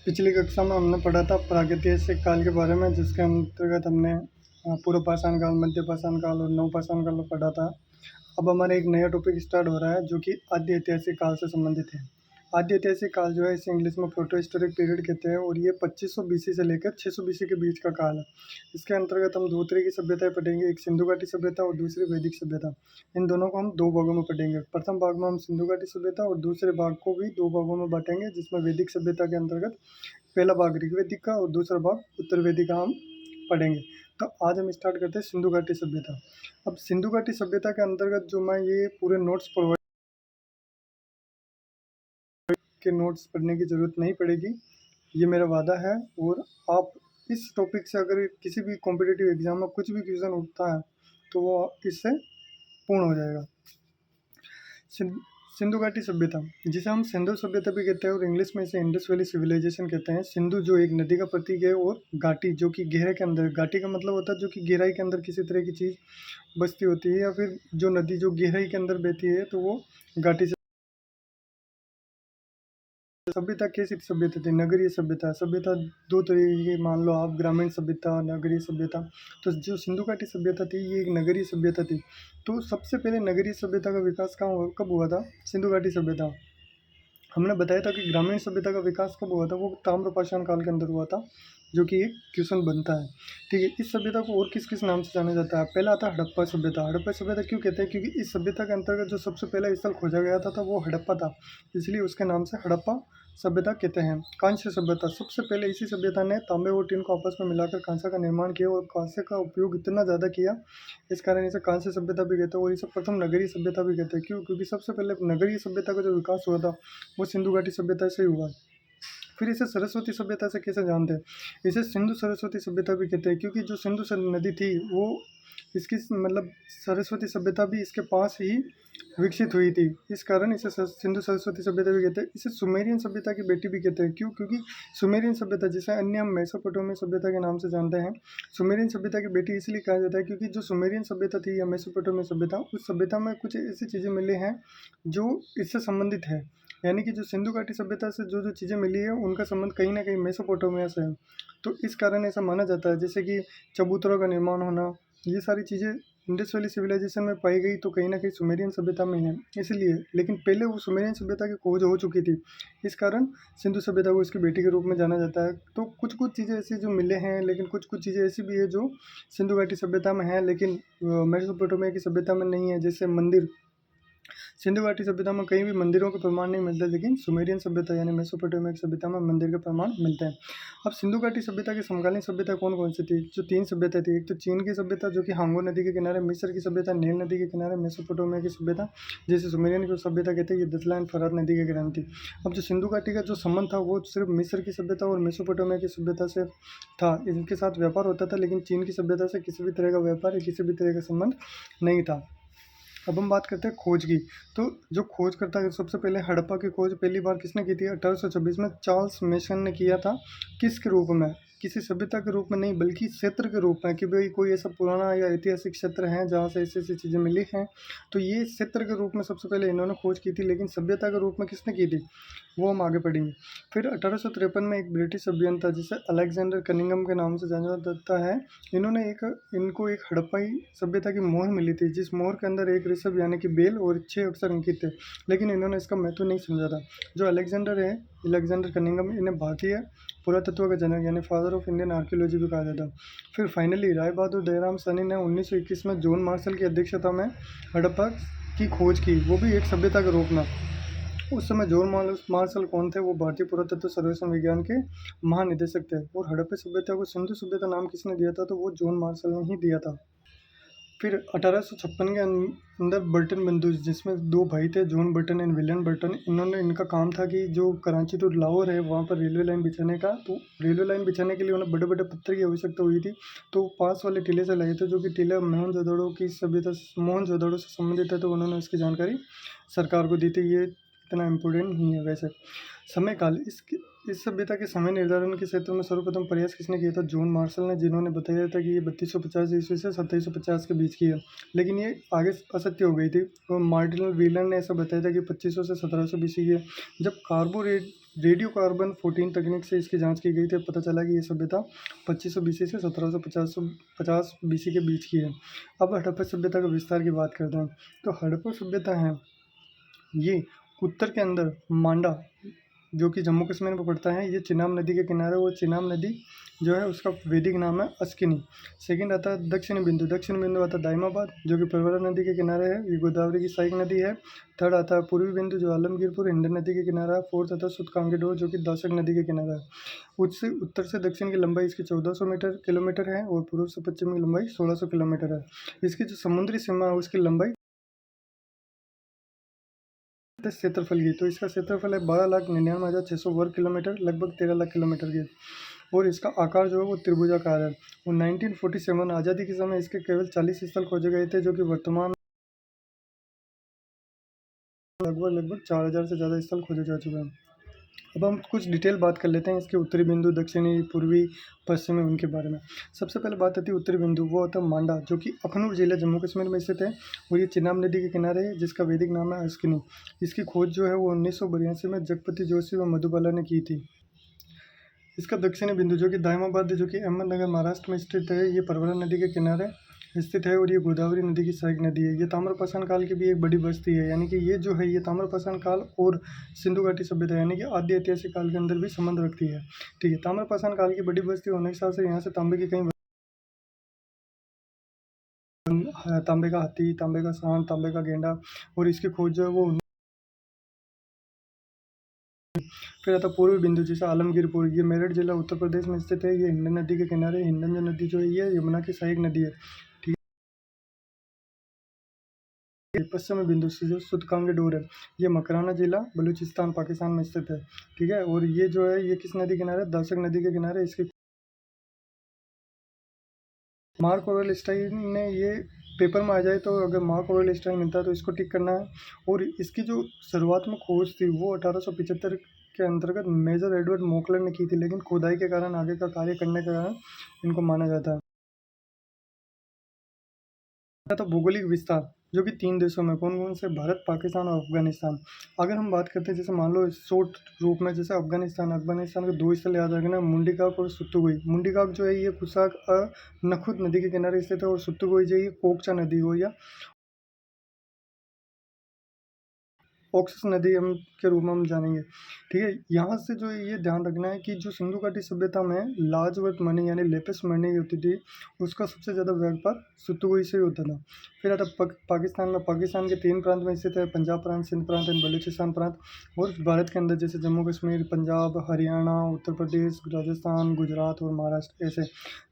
पिछली कक्षा में हमने पढ़ा था प्रागैतिहासिक काल के बारे में, जिसके अंतर्गत हमने पूर्व पाषाण काल, मध्य पाषाण काल और नव पाषाण काल पढ़ा था। अब हमारा एक नया टॉपिक स्टार्ट हो रहा है जो कि आद्य ऐतिहासिक काल से संबंधित है। आद्य ऐतिहासिक काल जो है इसे इंग्लिश में प्रोटो हिस्टोरिक पीरियड कहते हैं और ये 2500 बीसी से लेकर 600 बीसी के बीच का काल है। इसके अंतर्गत हम दो तरह की सभ्यताएं पढ़ेंगे, एक सिंधु घाटी सभ्यता और दूसरी वैदिक सभ्यता। इन दोनों को हम दो भागों में पढ़ेंगे। प्रथम भाग में हम सिंधु घाटी सभ्यता और दूसरे भाग को भी दो भागों में बांटेंगे, जिसमें वैदिक सभ्यता के अंतर्गत पहला भाग ऋग्वेदिक का और दूसरा भाग उत्तर वैदिक का हम पढ़ेंगे। तो आज हम स्टार्ट करते हैं सिंधु घाटी सभ्यता। अब सिंधु घाटी सभ्यता के अंतर्गत जो मैं ये पूरे नोट्स प्रोवाइड के नोट्स पढ़ने की ज़रूरत नहीं पड़ेगी, ये मेरा वादा है। और आप इस टॉपिक से अगर किसी भी कॉम्पिटिटिव एग्जाम में कुछ भी क्वेश्चन उठता है तो वो इससे पूर्ण हो जाएगा। सिंधु घाटी सभ्यता, जिसे हम सिंधु सभ्यता भी कहते हैं और इंग्लिश में इसे इंडस वैली सिविलाइजेशन कहते हैं। सिंधु जो एक नदी का प्रतीक है और घाटी जो कि गहरे के अंदर, घाटी का मतलब होता है जो कि गहराई के अंदर किसी तरह की चीज़ बसती होती है, या फिर जो नदी जो गहराई के अंदर बहती है तो वो घाटी से। सभ्यता कैसी सभ्यता थी? नगरीय सभ्यता। सभ्यता दो तरह की मान लो आप, ग्रामीण सभ्यता, नगरीय सभ्यता। तो जो सिंधु घाटी सभ्यता थी ये एक नगरीय सभ्यता थी। तो सबसे पहले नगरीय सभ्यता का विकास कब हुआ था? सिंधु घाटी सभ्यता। हमने बताया था कि ग्रामीण सभ्यता का विकास कब हुआ था, वो ताम्रपाषाण काल के अंदर हुआ था, जो कि एक क्वेश्चन बनता है। ठीक है, इस सभ्यता को और किस किस नाम से जाना जाता है? पहला आता है हड़प्पा सभ्यता। हड़प्पा सभ्यता क्यों कहते हैं? क्योंकि इस सभ्यता के अंतर्गत जो सबसे पहला स्थल खोजा गया था वो हड़प्पा था, इसलिए उसके नाम से हड़प्पा सभ्यता कहते हैं। कांस्य सभ्यता, सबसे पहले इसी सभ्यता ने तांबे और टीन को आपस में मिलाकर कांसा का निर्माण किया और कांसे का उपयोग इतना ज़्यादा किया, इस कारण इसे कांस्य सभ्यता भी कहते हैं। और इसे प्रथम नगरीय सभ्यता भी कहते हैं। क्यों? क्योंकि सबसे पहले नगरीय सभ्यता का जो विकास हुआ था वो सिंधु घाटी सभ्यता से ही हुआ। फिर इसे सरस्वती सभ्यता से कैसे जानते हैं? इसे सिंधु सरस्वती सभ्यता भी कहते हैं, क्योंकि जो सिंधु नदी थी वो इसकी मतलब सरस्वती सभ्यता भी इसके पास ही विकसित हुई थी, इस कारण इसे सिंधु सरस्वती सभ्यता भी कहते हैं। इसे सुमेरियन सभ्यता की बेटी भी कहते हैं। क्यों? क्योंकि सुमेरियन सभ्यता, जिसे अन्य हम मेसोपोटामिया सभ्यता के नाम से जानते हैं, सुमेरियन सभ्यता की बेटी इसलिए कहा जाता है क्योंकि जो सुमेरियन सभ्यता थी या मेसोपोटामिया सभ्यता, उस सभ्यता में कुछ ऐसी चीज़ें मिली हैं जो इससे संबंधित है। यानी कि जो सिंधु घाटी सभ्यता से जो जो चीज़ें मिली है उनका संबंध कहीं ना कहीं मेसोपोटामिया से है। तो इस कारण ऐसा माना जाता है, जैसे कि चबूतरों का निर्माण होना, ये सारी चीज़ें इंडस वैली सिविलाइजेशन में पाई गई तो कहीं ना कहीं सुमेरियन सभ्यता में है इसलिए। लेकिन पहले वो सुमेरियन सभ्यता की खोज हो चुकी थी, इस कारण सिंधु सभ्यता को इसकी बेटी के रूप में जाना जाता है। तो कुछ कुछ चीज़ें ऐसी जो मिले हैं, लेकिन कुछ कुछ चीज़ें ऐसी भी है जो सिंधु घाटी सभ्यता में है लेकिन मेसोपोटामिया की सभ्यता में नहीं है। जैसे मंदिर, सिंधु घाटी सभ्यता में कहीं भी मंदिरों के प्रमाण नहीं मिलते, लेकिन सुमेरियन सभ्यता यानी मेसोपोटामिया की सभ्यता में मंदिर के प्रमाण मिलते हैं। अब सिंधु घाटी सभ्यता की समकालीन सभ्यता कौन कौन सी थी? जो तीन सभ्यता थी, एक तो चीन की सभ्यता जो कि हांगो नदी के किनारे, मिस्र की सभ्यता नील नदी के किनारे, मेसोपोटामिया की सभ्यता जैसे सुमेरियन की सभ्यता कहते हैं, ये दतला फरात नदी के किनारे थी। अब जो सिंधु घाटी का जो संबंध था वो सिर्फ मिस्र की सभ्यता और मेसोपोटामिया की सभ्यता से था, इनके साथ व्यापार होता था, लेकिन चीन की सभ्यता से किसी भी तरह का व्यापार या किसी भी तरह का संबंध नहीं था। अब हम बात करते हैं खोज की। तो जो खोज करता है, सबसे पहले हड़प्पा की खोज पहली बार किसने की थी? 1826 में चार्ल्स मेसन ने किया था। किसके रूप में? किसी सभ्यता के रूप में नहीं, बल्कि क्षेत्र के रूप में, कि भाई कोई ऐसा पुराना या ऐतिहासिक क्षेत्र है जहाँ से ऐसी ऐसी चीज़ें मिली हैं, तो ये क्षेत्र के रूप में सबसे पहले इन्होंने खोज की थी। लेकिन सभ्यता के रूप में किसने की थी वो हम आगे पढ़ेंगे। फिर 1853 में एक ब्रिटिश अभियंता जिसे अलेक्जेंडर कनिंघम के नाम से जाना जाता है, इनको एक हड़प्पाई सभ्यता की मोहर मिली थी, जिस मोहर के अंदर एक ऋषभ यानी कि बेल और 6 अक्षर अंकित थे, लेकिन इन्होंने इसका महत्व नहीं समझा था। जो अलेक्जेंडर कनिंघम, इन्हें भारतीय पुरातत्व का जनक यानी फादर ऑफ इंडियन आर्कियोलॉजी भी कहा जाता है। फिर फाइनली राय बहादुर दयाराम साहनी ने 1921 में जॉन मार्शल की अध्यक्षता में हड़प्पा की खोज की, वो भी एक सभ्यता के रूप में। उस समय जॉन मार्शल कौन थे? वो भारतीय पुरातत्व सर्वेक्षण विज्ञान के महानिदेशक थे। और हड़प्पा सभ्यता को सिंधु सभ्यता नाम किसने दिया था? तो वो जॉन मार्शल ने ही दिया था। फिर 1856 के अंदर बर्टन बंधु, जिसमें दो भाई थे, John Burton and William Burton, इनका काम था कि जो कराची टू लाहौर है वहाँ पर रेलवे लाइन बिछाने का। तो रेलवे लाइन बिछाने के लिए उन्हें बड़े बड़े पत्थर की आवश्यकता हुई थी, तो पास वाले टीले से लाए थे, जो कि टीला मोहनजोदड़ो की सभ्यता मोहनजोदड़ो से संबंधित है, तो उन्होंने उसकी जानकारी सरकार को दी थी। ये इतना इम्पोर्टेंट नहीं है वैसे। समय काल, इस सभ्यता के समय निर्धारण के क्षेत्र में सर्वप्रथम प्रयास किसने किया था? जॉन मार्शल ने, जिन्होंने बताया था कि ये 3250 ईस्वी से 2750 के बीच की है, लेकिन ये आगे असत्य हो गई थी। और मार्टिन व्हीलर ने ऐसा बताया था कि 2500 से 1700 बीसी की है। जब रेडियो कार्बन 14 तकनीक से इसकी जांच की गई थी। पता चला कि ये सभ्यता 2500 बीसी से 1750 बीसी के बीच की है। अब हड़प्पा सभ्यता का विस्तार की बात करते हैं। तो हड़प्पा सभ्यता है ये उत्तर के अंदर मांडा, जो कि जम्मू कश्मीर में पड़ता है, ये चिनाब नदी के किनारे, वो चिनाब नदी जो है उसका वैदिक नाम है अस्किनी। सेकंड आता है दक्षिणी बिंदु। दक्षिण बिंदु आता है दाइमाबाद, जो कि प्रवरा नदी के किनारे है, ये गोदावरी की सहायक नदी है। थर्ड आता है पूर्वी बिंदु, जो आलमगीरपुर हिंडन नदी के किनारा है। फोर्थ आता है सुतकांगेडोर, जो कि दासक नदी के किनारा है। उससे उत्तर से दक्षिण की लंबाई इसकी 1400 किलोमीटर है, और पूर्व से पश्चिम की लंबाई 1600 किलोमीटर है। इसकी जो समुद्री सीमा है उसकी लंबाई क्षेत्रफल की, तो इसका क्षेत्रफल है 12,99,600 वर्ग किलोमीटर, लगभग 13 लाख किलोमीटर की। और इसका आकार जो है वो त्रिभुजाकार है। और 1947 आज़ादी के समय इसके केवल 40 स्थल खोजे गए थे, जो कि वर्तमान लगभग 4,000 से ज़्यादा स्थल खोजे जा चुके हैं। अब हम कुछ डिटेल बात कर लेते हैं इसके उत्तरी बिंदु, दक्षिणी, पूर्वी, पश्चिमी, उनके बारे में। सबसे पहले बात आती है उत्तरी बिंदु, वो होता है मांडा, जो कि अखनूर जिला जम्मू कश्मीर में स्थित है, और ये चिनाब नदी के किनारे है, जिसका वैदिक नाम है अस्किनी। इसकी खोज जो है वो 1982 में जगपति जोशी व मधुबाला ने की थी। इसका दक्षिणी बिंदु, जो कि दाइमाबाद, जो कि अहमदनगर महाराष्ट्र में स्थित है, ये परवरा नदी के किनारे स्थित है, और ये गोदावरी नदी की सहायक नदी है। ये ताम्रपाषाण काल की भी एक बड़ी बस्ती है, यानी कि ये जो है ये ताम्रपाषाण काल और सिंधु घाटी सभ्यता यानी कि आद्य ऐतिहासिक काल के अंदर भी संबंध रखती है। ठीक है, ताम्रपाषाण काल की बड़ी बस्ती होने के साथ से यहाँ से तांबे की कई तांबे का हाथी, तांबे का सांड, तांबे का गेंडा, और इसकी खोज जो है वो फिर आता पूर्वी बिंदु, जैसे आलमगीरपुर, ये मेरठ जिला उत्तर प्रदेश में स्थित है। ये हिंडन नदी के किनारे, हिंडन जो नदी जो है ये यमुना की सहायक नदी है। ठीक है, पश्चिमी बिंदु से जो सुतकांगेडोर है, ये मकराना जिला बलूचिस्तान पाकिस्तान में स्थित है। ठीक है, और ये जो है ये किस नदी के किनारे, दासक नदी के किनारे। इसके मार्क ऑरेल स्टाइन ने ये पेपर में आ जाए, तो अगर मार्क ऑरेल स्टाइन मिलता है तो इसको टिक करना है। और इसकी जो शुरुआत में खोज थी वो 1875 के अंतर्गत मेजर एडवर्ड मोकलर ने की थी, लेकिन खुदाई के कारण, आगे का कार्य करने के कारण इनको माना जाता है। तो भौगोलिक विस्तार, जो कि 3 देशों में, कौन कौन से, भारत, पाकिस्तान और अफगानिस्तान। अगर हम बात करते हैं, जैसे मान लो शॉर्ट रूप में, जैसे अफगानिस्तान, के 2 स्थल याद रखना, मुंडीकाक और सुत्तुगोई। मुंडीकाक जो है ये कुसाक नखुद नदी के किनारे स्थित है, और सुत्तुगोई जो है ये कोकचा नदी हो या ऑक्सस नदी हम के रूप में हम जानेंगे। ठीक है, यहाँ से जो ये ध्यान रखना है कि जो सिंधु घाटी सभ्यता में लाजवर्थ मणि यानी लेपिस मणि होती थी, उसका सबसे ज़्यादा व्यापार सुत्तुगोई से ही होता था। फिर आता पाकिस्तान में, पाकिस्तान के 3 प्रांत में स्थित है, पंजाब प्रांत, सिंध प्रांत एंड बलूचिस्तान प्रांत। और भारत के अंदर जैसे जम्मू कश्मीर, पंजाब, हरियाणा, उत्तर प्रदेश, राजस्थान, गुजरात और महाराष्ट्र, ऐसे।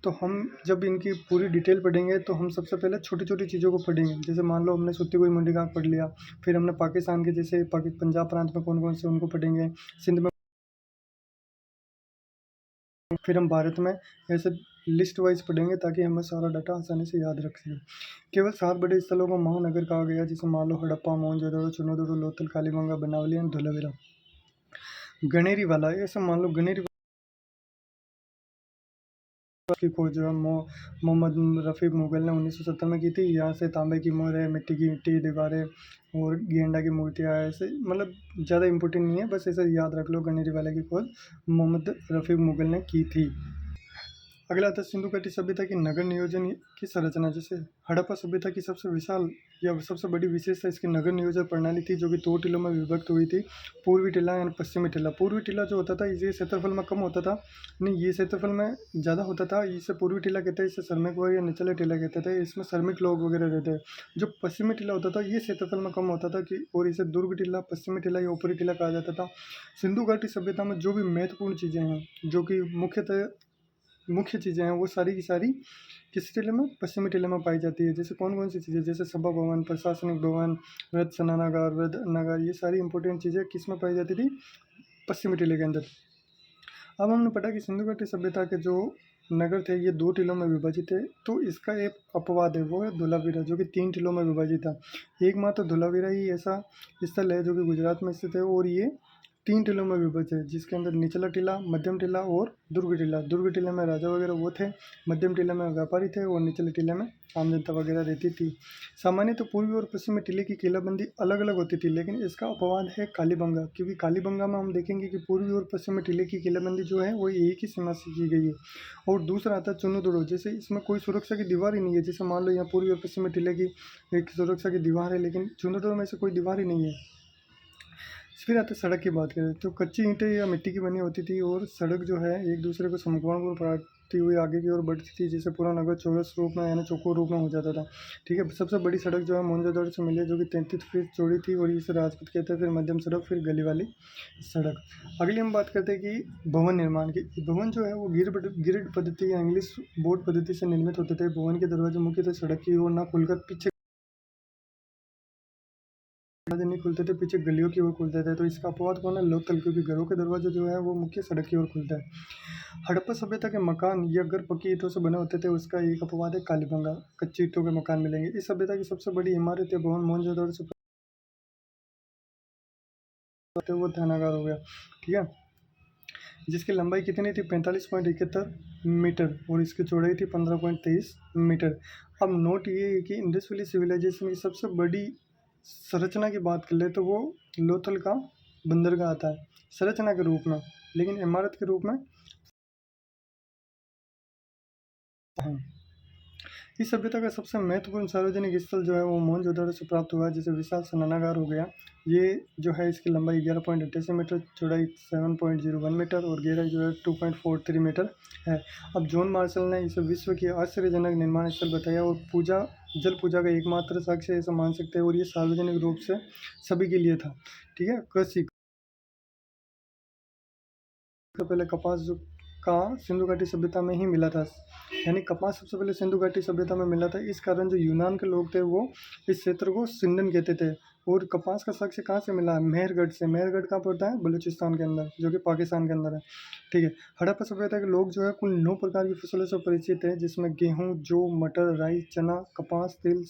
तो हम जब इनकी पूरी डिटेल पढ़ेंगे तो हम सबसे पहले छोटी छोटी चीज़ों को पढ़ेंगे। जैसे मान लो हमने सुत्तुगोई मुंडीकाक पढ़ लिया, फिर हमने पाकिस्तान के जैसे पंजाब प्रांत में कौन कौन से उनको पढ़ेंगे, सिंध में, फिर हम भारत में, ऐसे लिस्ट वाइज पढ़ेंगे ताकि हमें सारा डाटा आसानी से याद रख सकें। केवल 7 बड़े स्थलों को महानगर कहा गया, जैसे मान लो हड़प्पा, मोहनजोदड़ो, चुनादोड़ो, लोथल, कालीबंगा, बनावली एंड धोलावीरा। गनेरी वाला, ऐसे मान लो गनेरी की खोज जो है मोहम्मद रफ़ी मुगल ने 1970 में की थी। यहाँ से तांबे की मोहर है, मिट्टी की ईंटें, दीवारें और गेंडा की मूर्तियाँ, ऐसे मतलब ज़्यादा इंपॉर्टेंट नहीं है, बस ऐसे याद रख लो, गनेरी वाले की खोज मोहम्मद रफ़ी मुगल ने की थी। अगला आता है सिंधु घाटी सभ्यता की नगर नियोजन की संरचना। जैसे हड़प्पा सभ्यता की सबसे विशाल या सबसे बड़ी विशेषता इसकी नगर नियोजन प्रणाली थी, जो कि 2 टीलों में विभक्त हुई थी, पूर्वी टीला एंड पश्चिमी टीला। पूर्वी टीला जो होता था ये क्षेत्रफल में कम होता था, नहीं ये क्षेत्रफल में ज़्यादा होता था, इसे पूर्वी टीला कहते हैं, इसे श्रमिक वर्ग या निचले टीला कहते थे, इसमें श्रमिक लोग वगैरह रहते हैं। जो पश्चिमी टीला होता था ये क्षेत्रफल में कम होता था कि, और इसे दुर्ग टीला, पश्चिमी टीला या ऊपरी टीला कहा जाता था। सिंधु घाटी सभ्यता में जो भी महत्वपूर्ण चीज़ें हैं, जो कि मुख्य चीज़ें हैं, वो सारी की सारी किस टीले में, पश्चिमी टीले में पाई जाती है। जैसे कौन कौन सी चीज़ें, जैसे सभा भवन, प्रशासनिक भवन, वृद्ध स्नानागार, वृद्ध नगर, ये सारी इंपॉर्टेंट चीज़ें किस में पाई जाती थी, पश्चिमी टीले के अंदर। अब हमने पढ़ा कि सिंधु घाटी सभ्यता के जो नगर थे ये 2 टीलों में विभाजित है। तो इसका एक अपवाद है, वो है धोलावीरा, जो कि 3 टीलों में विभाजित था। एकमात्र धोलावीरा ही ऐसा स्थल है जो कि गुजरात में स्थित है, और ये 3 टीलों में विभक्त है, जिसके अंदर निचला टीला, मध्यम टीला और दुर्ग टीला। दुर्ग टीले में राजा वगैरह वो थे, मध्यम टीले में व्यापारी थे और निचले टीले में आम जनता वगैरह रहती थी। सामान्य तो पूर्वी और पश्चिमी टीले की किलाबंदी अलग अलग होती थी, लेकिन इसका अपवाद है कालीबंगा, क्योंकि कालीबंगा में हम देखेंगे कि पूर्वी और पश्चिमी टीले की किलाबंदी जो है वो एक ही सीमा से की गई है। और दूसरा आता है चुनुदुड़ो, जैसे इसमें कोई सुरक्षा की दीवार ही नहीं है। जैसे मान लो यहाँ पूर्वी और पश्चिमी टीले की एक सुरक्षा की दीवार है, लेकिन चुनुदुड़ो में से कोई दीवार ही नहीं है। फिर आते सड़क की बात करें तो कच्ची ईंटें या मिट्टी की बनी होती थी और सड़क जो है एक दूसरे को समकोण पर पड़ती हुई आगे की ओर बढ़ती थी, जिससे पूरा नगर चौरस रूप में यानी चौकोर रूप में हो जाता था। ठीक है, सबसे बड़ी सड़क जो है मोहनजोदड़ो से मिली है, जो कि 33 फीट चौड़ी थी और इसे राजपथ कहते हैं। फिर मध्यम सड़क, फिर गली वाली सड़क। अगली हम बात करते हैं कि भवन निर्माण की। भवन जो है वो गिरिड पद्धति या इंग्लिश बोर्ड पद्धति से निर्मित होते थे। भवन के दरवाजे मुख्यतः सड़क की ओर ना खुलकर पीछे दरवाजे नहीं खुलते थे, पीछे गलियों की ओर खुलते थे। तो इसका अपवाद कौन है? लोथल, क्योंकि घरों के दरवाजे जो है वो मुख्य सड़क की ओर खुलता है। हड़प्पा सभ्यता के मकान या घर पक्की ईंटों से बने होते थे, उसका एक अपवाद है कालीबंगा, कच्ची ईंटों के मकान मिलेंगे। इस सभ्यता की सबसे बड़ी इमारत या भवन मोहनजोदड़ो से वो धनागार हो गया। ठीक है, जिसकी लंबाई कितनी थी? 45.71 मीटर और इसकी चौड़ाई थी 15.23 मीटर। अब नोट ये है कि इंडस वैली सिविलाइजेशन की सबसे बड़ी संरचना की बात कर ले तो वो लोथल का बंदरगाह आता है संरचना के रूप में, लेकिन इमारत के रूप में है। इस सभ्यता का सबसे महत्वपूर्ण सार्वजनिक स्थल जो है वो मोहनजोदड़ो से प्राप्त हुआ है, जैसे विशाल स्नानागार हो गया। ये जो है इसकी लंबाई 11.88 मीटर, चौड़ाई 7.01 मीटर और गहराई जो है 2.43 मीटर है। अब जॉन मार्शल ने इसे विश्व की आश्चर्यजनक निर्माण स्थल बताया और जल पूजा का एकमात्र साक्ष्य ऐसा मान सकते हैं, और ये सार्वजनिक रूप से सभी के लिए था। ठीक है, कृषि सबसे पहले कपास जो का सिंधु घाटी सभ्यता में ही मिला था, यानी कपास सबसे पहले सिंधु घाटी सभ्यता में मिला था। इस कारण जो यूनान के लोग थे वो इस क्षेत्र को सिंडन कहते थे। और कपास का साक्ष्य कहाँ से मिला है? मेहरगढ़ से। मेहरगढ़ कहाँ पड़ता है? बलूचिस्तान के अंदर, जो कि पाकिस्तान के अंदर है। ठीक है, हड़प्पा सभ्यता के लोग जो है कुल 9 प्रकार की फसलों से परिचित है, जिसमें गेहूँ, जौ, मटर, राई, चना, कपास, तिल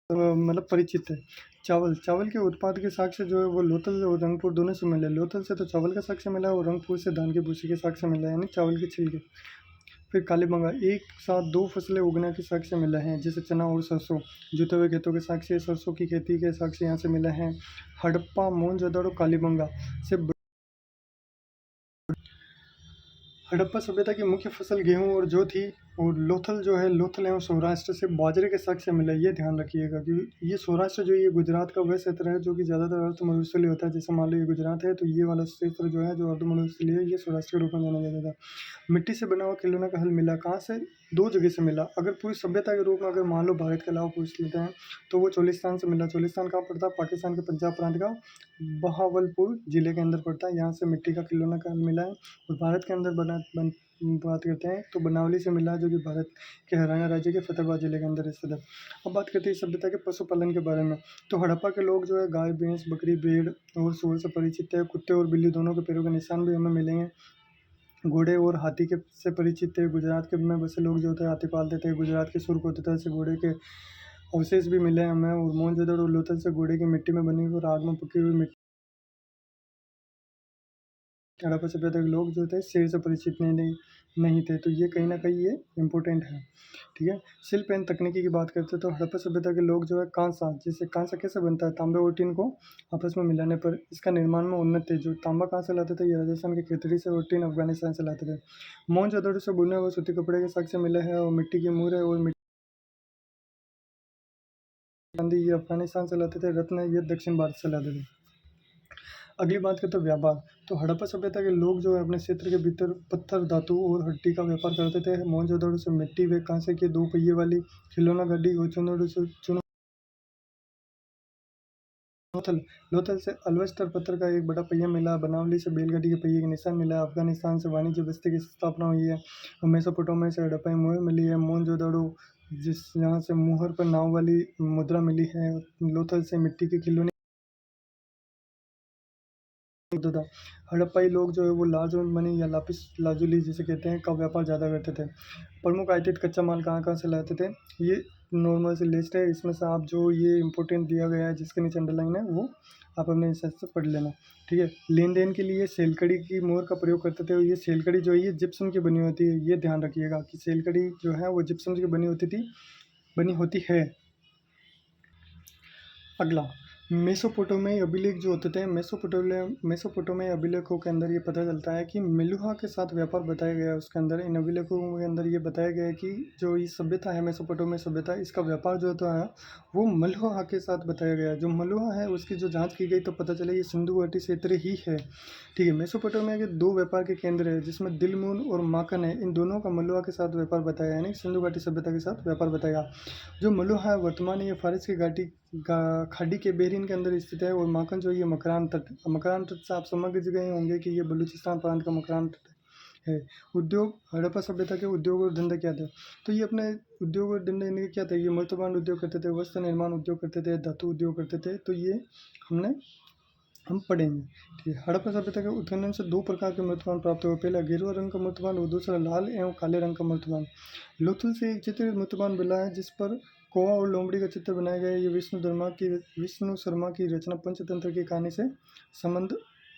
मतलब परिचित है। चावल के उत्पाद के साक्ष्य जो है वो लोथल और रंगपुर दोनों से मिले। लोथल से तो चावल का साक्ष्य मिला और रंगपुर से धान की भूसी के साक्ष्य मिला, यानी चावल के छिलके। फिर कालीबंगा एक साथ 2 फसलें उगने के साक्ष्य मिले हैं, जैसे चना और सरसों। जुते हुए खेतों के साक्ष्य, सरसों की खेती के साक्ष्य यहाँ से मिले हैं। हड़प्पा, मोहनजोदड़ो, कालीबंगा से हड़प्पा सभ्यता की मुख्य फसल गेहूं और जौ थी। और लोथल जो है, लोथल एवं सौराष्ट्र से बाजरे के साक्ष्य मिला। ये ध्यान रखिएगा कि ये सौराष्ट्र जो ये गुजरात का वह क्षेत्र है जो कि ज़्यादातर अर्ध मरुस्थलीय होता है। जैसे मान लो ये गुजरात है, तो ये वाला क्षेत्र जो है जो अर्ध मरुस्थलीय है, ये सौराष्ट्र के रूप में जाना जाता था। मिट्टी से बना हुआ खिलौना का हल मिला कहाँ से? 2 जगह से मिला। अगर पूरी सभ्यता के रूप में अगर मान लो भारत के अलावा पूछ लेते हैं, तो वो चोलिस्तान से मिला। चोलिस्तान कहाँ पड़ता है? पाकिस्तान के पंजाब प्रांत का बहावलपुर जिले के अंदर पड़ता है। यहाँ से मिट्टी का खिलौना का हल मिला है। और भारत के अंदर बात करते हैं तो बनावली से मिला, जो कि भारत के हरियाणा राज्य के फतेहाबाद जिले के अंदर स्थित है। अब बात करते हैं इस सभ्यता के पशुपालन के बारे में। तो हड़प्पा के लोग जो है गाय, भैंस, बकरी, भेड़ और सूअर से परिचित है। कुत्ते और बिल्ली दोनों के पैरों के निशान भी हमें मिलेंगे। घोड़े और हाथी के से परिचित थे। गुजरात के में बसे लोग जो थे हाथी पालते थे। गुजरात के सुर्ख होते थे, से घोड़े के अवशेष भी मिले हमें। और मोहनजोदड़ो और लोथल से घोड़े की मिट्टी में बनी हुई और आग में पकी हुई मिट्टी। हड़प्पा सभ्यता के लोग जो थे शेर से परिचित नहीं थे, तो ये कहीं ना कहीं ये इम्पोर्टेंट है। ठीक है, शिल्प एवं तकनीकी की बात करते हैं तो हड़प्पा सभ्यता के लोग जो है कांसा, जैसे कांसा कैसे बनता है? तांबे और टीन को आपस में मिलाने पर इसका निर्माण में उन्नत थे। जो तांबा कहाँ से लाते थे? ये राजस्थान के खेतड़ी से, और टीन अफगानिस्तान से लाते थे। मोहनजोदड़ो से बुने हुए सूती कपड़े के साक्ष्य मिले हैं। और मिट्टी की मूर है और मिट्टी चांदी ये अफगानिस्तान से लाते थे। रत्न ये दक्षिण भारत से लाते थे। अगली बात करते हैं व्यापार। तो हड़प्पा सभ्यता के लोग जो है अपने क्षेत्र के भीतर पत्थर, धातु और हड्डी का व्यापार करते थे। मोहनजोदड़ो से मिट्टी व कांसे की 2 पहिए वाली खिलौना गाड़ी और लोथल लोथल से अल्बस्टर पत्थर का एक बड़ा पहिया मिला। बनावली से बैलगाड़ी के पहिए के निशान मिला। अफगानिस्तान से वाणिज्य बस्ती की स्थापना हुई है। और मेसोपोटामिया से हड़प्पाई मुहर मिली है। मोहनजोदड़ो यहाँ से मुहर पर नाव वाली मुद्रा मिली है। लोथल से मिट्टी के खिलौने होता था। हड़प्पाई लोग जो है वो लार्ज मनी या लापिस लाजुली जिसे कहते हैं का व्यापार ज़्यादा करते थे। प्रमुख आयातित कच्चा माल कहाँ कहाँ से लाते थे? ये नॉर्मल सी लिस्ट है, इसमें से आप जो ये इंपॉर्टेंट दिया गया है जिसके नीचे अंडरलाइन है वो आप अपने हिसाब से पढ़ लेना। ठीक है, लेन देन के लिए सेलकड़ी की मोहर का प्रयोग करते थे। ये सेलकड़ी जो है ये जिप्सम की बनी होती है, ये ध्यान रखिएगा कि सेलकड़ी जो है वो जिप्सम की बनी होती है। अगला, मेसोपोटामियाई अभिलेख जो होते थे, मेसोपोटामियाई अभिलेखों के अंदर ये पता चलता है कि मेलुहा के साथ व्यापार बताया गया है। उसके अंदर इन अभिलेखों के अंदर ये बताया गया है कि जो ये सभ्यता है मेसोपोटामियाई सभ्यता, इसका व्यापार जो होता है वो मलुहा के साथ बताया गया है। जो मलुहा है उसकी जो जांच की गई तो पता चला ये सिंधु घाटी क्षेत्र ही है। ठीक है, मेसोपोटामिया के दो व्यापार के केंद्र है जिसमें दिलमुन और माकन है, इन दोनों का मलुहा के साथ व्यापार बताया, यानी सिंधु घाटी सभ्यता के साथ व्यापार बताया। जो मलुहा है वर्तमान ये फारस की घाटी खाड़ी के बेरिन के अंदर स्थित है, और माकन जो ये मकरान तट से आप समझ गए होंगे कि ये बलूचिस्तान प्रांत का मकरान तट है। उद्योग, हड़प्पा सभ्यता के उद्योग और धंधे क्या थे, तो ये अपने उद्योग और धंधे इनके क्या थे, ये मूर्तिमान उद्योग करते थे, वस्त्र निर्माण उद्योग करते थे, धातु उद्योग करते थे। तो ये हम पढ़ेंगे। ठीक है, हड़प्पा सभ्यता के उत्खनन से दो प्रकार के मूर्तिमान प्राप्त हुए, पहला गेरुआ रंग का मूर्तिमान और दूसरा लाल एवं काले रंग का मूर्तिमान। लोथल से एक चित्रित मूर्तिमान मिला है जिस पर कौवा और लोमड़ी का चित्र बनाया गया है। ये विष्णु शर्मा की रचना पंचतंत्र की कहानी से संबंध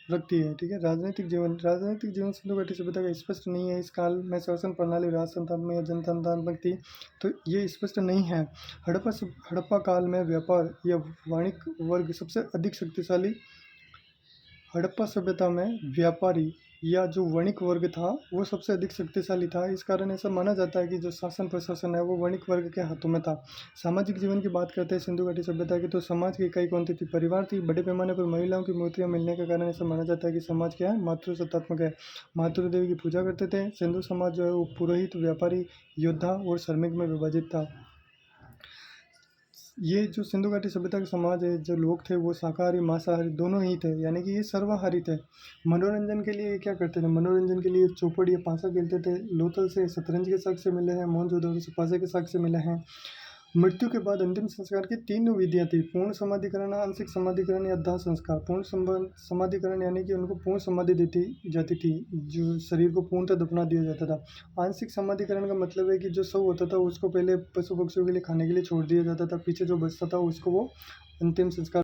रखती है। ठीक है, राजनीतिक जीवन सिंधु घाटी सभ्यता का स्पष्ट नहीं है। इस काल में शासन प्रणाली राजतंत्रात्मक या जनतंत्रात्मक थी, तो ये स्पष्ट नहीं है। हड़प्पा काल में व्यापार या वाणिक वर्ग सबसे अधिक शक्तिशाली, हड़प्पा सभ्यता में व्यापारी या जो वणिक वर्ग था वो सबसे अधिक शक्तिशाली था। इस कारण ऐसा माना जाता है कि जो शासन प्रशासन है वो वणिक वर्ग के हाथों में था। सामाजिक जीवन की बात करते हैं सिंधु घाटी सभ्यता की, तो समाज की इकाई कौन थी, परिवार थी। बड़े पैमाने पर महिलाओं की मूर्तियां मिलने के कारण ऐसा माना जाता है कि समाज क्या है, मातृसत्तात्मक है। मातृ देवी की पूजा करते थे। सिंधु समाज जो है वो पुरोहित, व्यापारी, योद्धा और श्रमिक में विभाजित था। ये जो सिंधु घाटी सभ्यता का समाज है, जो लोग थे वो शाकाहारी मांसाहारी दोनों ही थे, यानी कि ये सर्वाहारी थे। मनोरंजन के लिए ये क्या करते थे, मनोरंजन के लिए चौपड़ या पासा खेलते थे। लोथल से शतरंज के शौक से मिले हैं, मोहनजोदड़ो से पासे के शौक से मिले हैं। मृत्यु के बाद अंतिम संस्कार की तीन विधियां थी, पूर्ण समाधिकरण, आंशिक समाधिकरण या दाह संस्कार। समाधिकरण यानी कि उनको पूर्ण समाधि देती जाती थी, जो शरीर को पूर्णतः दफना दिया जाता था। आंशिक समाधिकरण का मतलब है कि जो शव होता था उसको पहले पशु पक्षियों के लिए खाने के लिए छोड़ दिया जाता था, पीछे जो बचता था उसको वो अंतिम संस्कार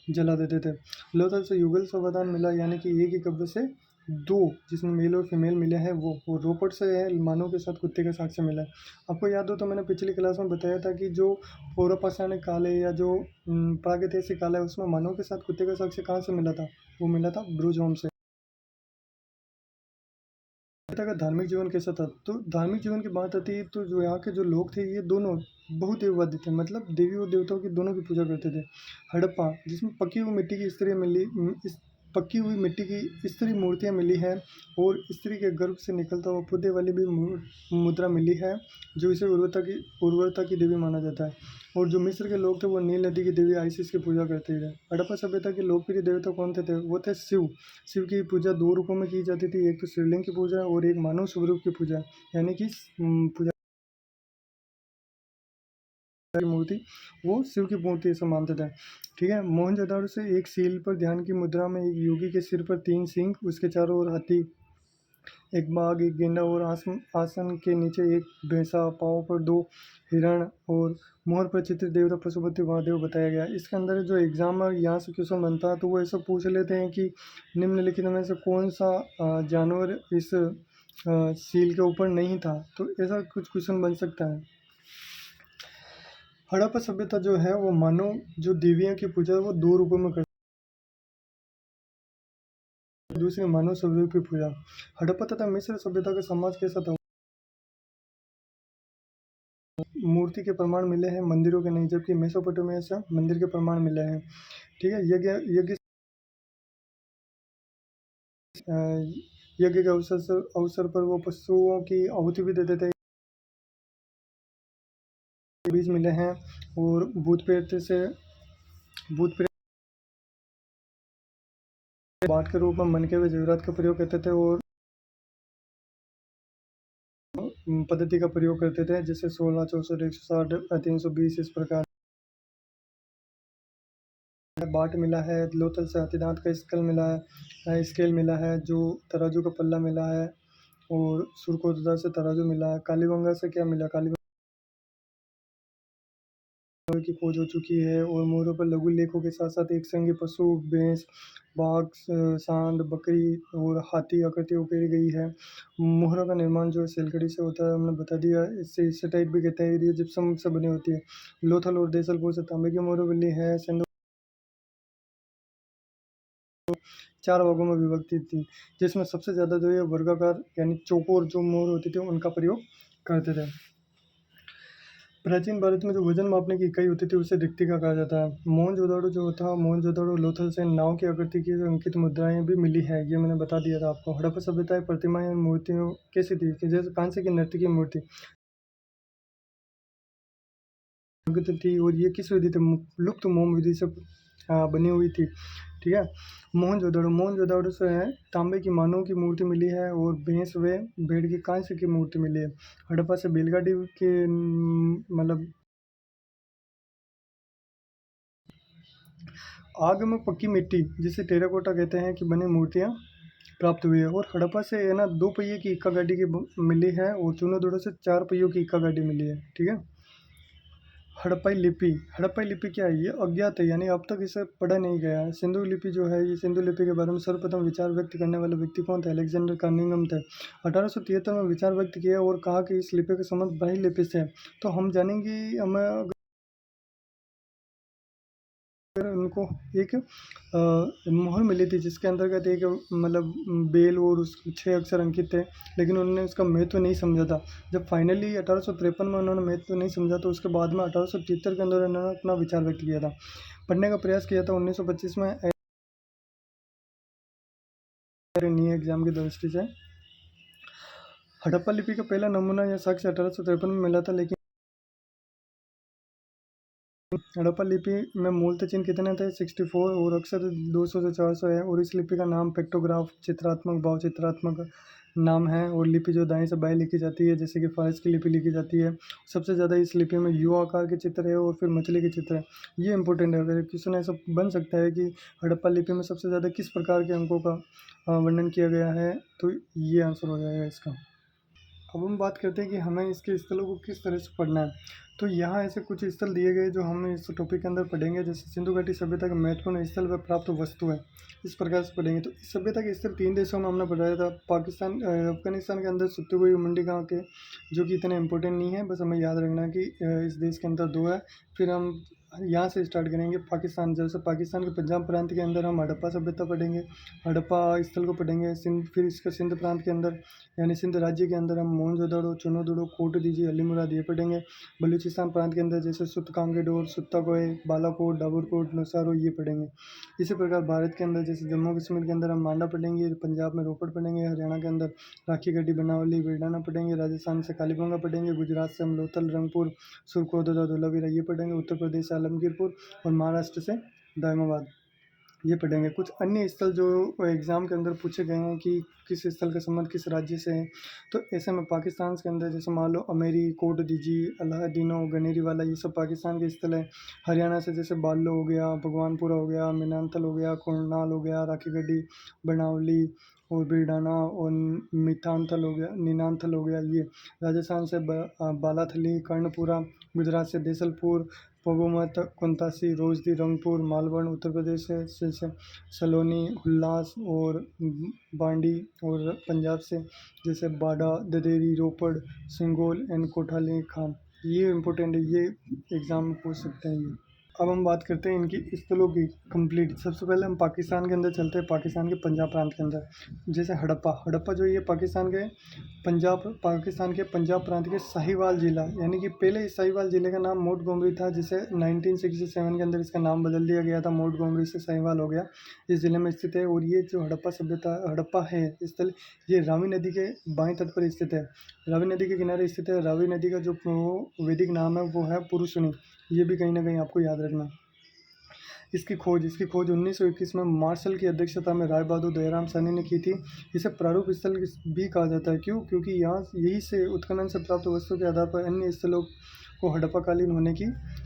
जला देते थे। लोथल से युगल समाधान मिला, यानी कि एक ही कब्र से दो, जिसमें मेल और फीमेल मिले हैं वो रोपड़ से है, मानव के साथ कुत्ते के साथ से मिला है। आपको याद हो तो मैंने पिछली क्लास में बताया था कि जो पौरापाषाण काल है या जो प्रागैतिहासिक काल है उसमें मानव के साथ कुत्ते का साक्ष्य कहाँ से मिला था, वो मिला था ब्रूज होम से। का धार्मिक जीवन कैसा था, तो धार्मिक जीवन की बात आती है तो जो यहाँ के जो लोग थे ये दोनों बहुदेववादी थे, मतलब देवी और देवताओं की दोनों की पूजा करते थे। हड़प्पा, जिसमें पक्की हुई मिट्टी की स्त्री मूर्तियाँ मिली हैं, और स्त्री के गर्भ से निकलता हुआ पौधे वाली भी मुद्रा मिली है, जो इसे उर्वरता की देवी माना जाता है। और जो मिस्र के लोग थे वो नील नदी की देवी आइसिस की पूजा करते थे। हड़प्पा सभ्यता के लोकप्रिय देवता कौन थे, वो थे शिव। शिव की पूजा दो रूपों में की जाती थी, एक तो शिवलिंग की पूजा और एक मानव स्वरूप की पूजा, यानी कि पूजा की मूर्ति वो शिव की मूर्ति ऐसा मानते थे। ठीक है, मोहनजोदाड़ो से एक सील पर ध्यान की मुद्रा में एक योगी के सिर पर 3 सिंह, उसके चारों ओर हाथी, एक बाघ, एक गेंडा और आसन के नीचे एक भैंसा, पाँव पर 2 हिरण और मोहर पर चित्रित देवता पशुपति महादेव बताया गया। इसके अंदर जो एग्जाम में यहाँ से क्वेश्चन बनता है तो वो ऐसा पूछ लेते हैं कि निम्नलिखित में से कौन सा जानवर इस सील के ऊपर नहीं था, तो ऐसा कुछ क्वेश्चन बन सकता है। हड़प्पा सभ्यता जो है वो मानव जो देवियों की पूजा वो 2 रूपों में करती है, दूसरी मानव स्वरूप की पूजा। हड़प्पा तथा मिस्र सभ्यता का समाज कैसा था, मूर्ति के प्रमाण मिले हैं, मंदिरों के नहीं, जबकि मेसोपोटामिया से मंदिर के प्रमाण मिले हैं। ठीक है, यज्ञ यज्ञ के अवसर पर वो पशुओं की आहुति भी देते थे, बीज मिले हैं। और भूत प्रेत बाट के रूप में मन के वे जरूरत का प्रयोग करते थे, और पद्धति का प्रयोग करते थे, जैसे 16, 64, 160, 320 इस प्रकार। बाट मिला है, लोथल से हाथी दांत का स्केल मिला है, जो तराजू का पल्ला मिला है, और सुरकोतदा से तराजू मिला है। कालीबंगा से क्या मिला, कालीबंगा की खोज हो चुकी है। और मोहरों पर लघु लेखों के साथ साथ एक संघीय पशु, भैंस, बाघ, सांड, बकरी और हाथी आकृति उकेरी गई है। मोहरों का निर्माण जो है सिलकड़ी से होता है, हमने बता दिया। इससे स्टेटाइट भी कहते हैं, ये जिप्सम से बनी होती है। लोथल और देसलपुर से तांबे की मोहर मिली है। सिंधु 4 भागों में विभक्ति थी, जिसमें सबसे ज़्यादा जो है वर्गाकार यानी चौकोर जो मोहर होती थी उनका प्रयोग करते थे। प्राचीन भारत में जो वजन मापने की इकाई होती थी उसे रिक्तिका कहा जाता है। मोहनजोदड़ो जो था, मोहनजोदड़ो लोथल से नाव की आकृति की अंकित मुद्राएं भी मिली है, ये मैंने बता दिया था आपको। हड़प्पा सभ्यता प्रतिमाएं मूर्तियों कैसी थी कि जैसे कांसे की नर्तकी मूर्ति थी, और ये किस विधि से, लुप्त मोम विधि से बनी हुई थी। ठीक है। मोहनजोदड़ो से है तांबे की मानव की मूर्ति मिली है, और भैंस व भेड़ की कांस्य की मूर्ति मिली है। हड़प्पा से बैलगाड़ी के मतलब आग में पकी मिट्टी जिसे टेराकोटा कहते हैं कि बनी मूर्तियाँ प्राप्त हुई है। और हड़प्पा से है ना 2 पहिए की इक्का गाड़ी की मिली है, और चूनादोड़ो से 4 पहियों की इक्का गाड़ी मिली है। ठीक है। हड़प्पाई लिपि क्या है, ये अज्ञात है, यानी अब तक इसे पढ़ा नहीं गया है। सिंधु लिपि जो है, ये सिंधु लिपि के बारे में सर्वप्रथम विचार व्यक्त करने वाले व्यक्ति कौन थे, अलेक्जेंडर कनिंघम थे। 1873 में विचार व्यक्त किया और कहा कि इस लिपि का संबंध ब्राह्मी लिपि से है। तो हम जानेंगे, हमें उनको एक मोहर मिली थी जिसके अंतर्गत एक मतलब बेल और उस 6 अक्षर अंकित थे, लेकिन उन्होंने उसका महत्व नहीं समझा था। जब फाइनली 1853 में उन्होंने महत्व नहीं समझा, तो उसके बाद में 1873 के अंदर उन्होंने अपना विचार व्यक्त किया था, पढ़ने का प्रयास किया था। 1925 में नी एग्जाम की दृष्टि से हड़प्पा लिपि का पहला नमूना या साक्ष्य 1853 में मिला था, लेकिन हड़प्पा लिपि में मूलतः चिन्ह कितने थे, 64, और अक्षर 200 से 400 है। और इस लिपि का नाम पेक्टोग्राफ, चित्रात्मक भाव चित्रात्मक नाम है। और लिपि जो दाएं से बाएं लिखी जाती है, जैसे कि फारस की लिपि लिखी जाती है। सबसे ज़्यादा इस लिपि में यू आकार के चित्र है, और फिर मछली के चित्र है। ये इंपॉर्टेंट है, अगर क्वेश्चन ऐसा बन सकता है कि हड़प्पा लिपि में सबसे ज़्यादा किस प्रकार के अंकों का वर्णन किया गया है, तो ये आंसर हो जाएगा इसका। अब हम बात करते हैं कि हमें इसके स्थलों को किस तरह से पढ़ना है। तो यहाँ ऐसे कुछ स्थल दिए गए जो हम इस टॉपिक के अंदर पढ़ेंगे, जैसे सिंधु घाटी सभ्यता का महत्वपूर्ण स्थल व प्राप्त वस्तु है, इस प्रकार से पढ़ेंगे। तो इस सभ्यता के स्थल 3 देशों में हमने पढ़ाया था। पाकिस्तान, अफगानिस्तान के अंदर सुत्तुगुई मंडी गाँव के, जो कि इतने इंपॉर्टेंट नहीं है, बस हमें याद रखना कि इस देश के अंदर 2 है। फिर हम यहाँ से स्टार्ट करेंगे पाकिस्तान, जैसे पाकिस्तान के पंजाब प्रांत के अंदर हम हड़प्पा सभ्यता पढ़ेंगे, हड़प्पा स्थल को पढ़ेंगे। फिर इसका सिंध प्रांत के अंदर यानी सिंध राज्य के अंदर हम मोहनजोदड़ो, चुनोदुड़ो, कोट दीजी, अली मुराद ये पढ़ेंगे। बलूचिस्तान प्रांत के अंदर जैसे सुत कांगेडोर, सुत्ताकोय, बालाकोट, डाबरकोट, नौसारो ये पढ़ेंगे। इसी प्रकार भारत के अंदर जैसे जम्मू कश्मीर के अंदर हम मांडा पढ़ेंगे, पंजाब में रोपड़ पढ़ेंगे, हरियाणा के अंदर राखी गढ़ी, बनावली, बेडाना पढ़ेंगे, राजस्थान से कालीबंगा पढ़ेंगे, गुजरात से हम लोथल, रंगपुर, सुरकोतदा, धोलावीरा ये पढ़ेंगे, उत्तर प्रदेश से आलमगीरपुर, और महाराष्ट्र से दायमाबाद ये पढ़ेंगे। कुछ अन्य स्थल जो एग्ज़ाम के अंदर पूछे गए हैं कि किस स्थल का संबंध किस राज्य से है, तो ऐसे में पाकिस्तान के अंदर जैसे मान लो अमेरी, कोट दीजी, अलादीनो, गनेरी वाला ये सब पाकिस्तान के स्थल है। हरियाणा से जैसे बालो हो गया, भगवानपुरा हो गया, मीनांतल हो गया, कोरनाल हो गया, राखी गढ़ी, बनावली और बीडाना, और मितांथल हो गया, नीनांथल हो गया ये। राजस्थान से बालाथली, कर्णपुरा, गुजरात से देसलपुर, पगोमत, कुंतासी, रोजदी, रंगपुर, मालवण, उत्तर प्रदेश से जैसे सलोनी, हुल्लास और बांडी, और पंजाब से जैसे बाडा, ददेरी, रोपड़, सिंगोल एंड कोठाली खान। ये इम्पोर्टेंट है, ये एग्ज़ाम में पूछ सकते हैं ये। अब हम बात करते हैं इनकी स्थलों की कंप्लीट। सबसे पहले हम पाकिस्तान के अंदर चलते हैं, पाकिस्तान के पंजाब प्रांत के अंदर जैसे हड़प्पा जो ये पाकिस्तान के पंजाब प्रांत के साहिवाल जिला, यानी कि पहले इस साहिवाल जिले का नाम मोंटगोमरी था, जिसे 1967 के अंदर इसका नाम बदल दिया गया था, मोंटगोमरी से साहिवाल हो गया। इस जिले में स्थित है। और ये जो हड़प्पा है स्थल, ये रावी नदी के बाएं तट पर स्थित है, रावी नदी के किनारे स्थित है। रावी नदी का जो वैदिक नाम है वो है पुरुषनी, ये भी कहीं ना कहीं आपको याद रखना। इसकी खोज 1921 में मार्शल की अध्यक्षता में राय बहादुर दयाराम साहनी ने की थी। इसे प्रारूप स्थल भी कहा जाता है। क्यों? क्योंकि यहाँ यही से उत्खनन से प्राप्त वस्तु के आधार पर अन्य स्थलों को हड़प्पाकालीन होने की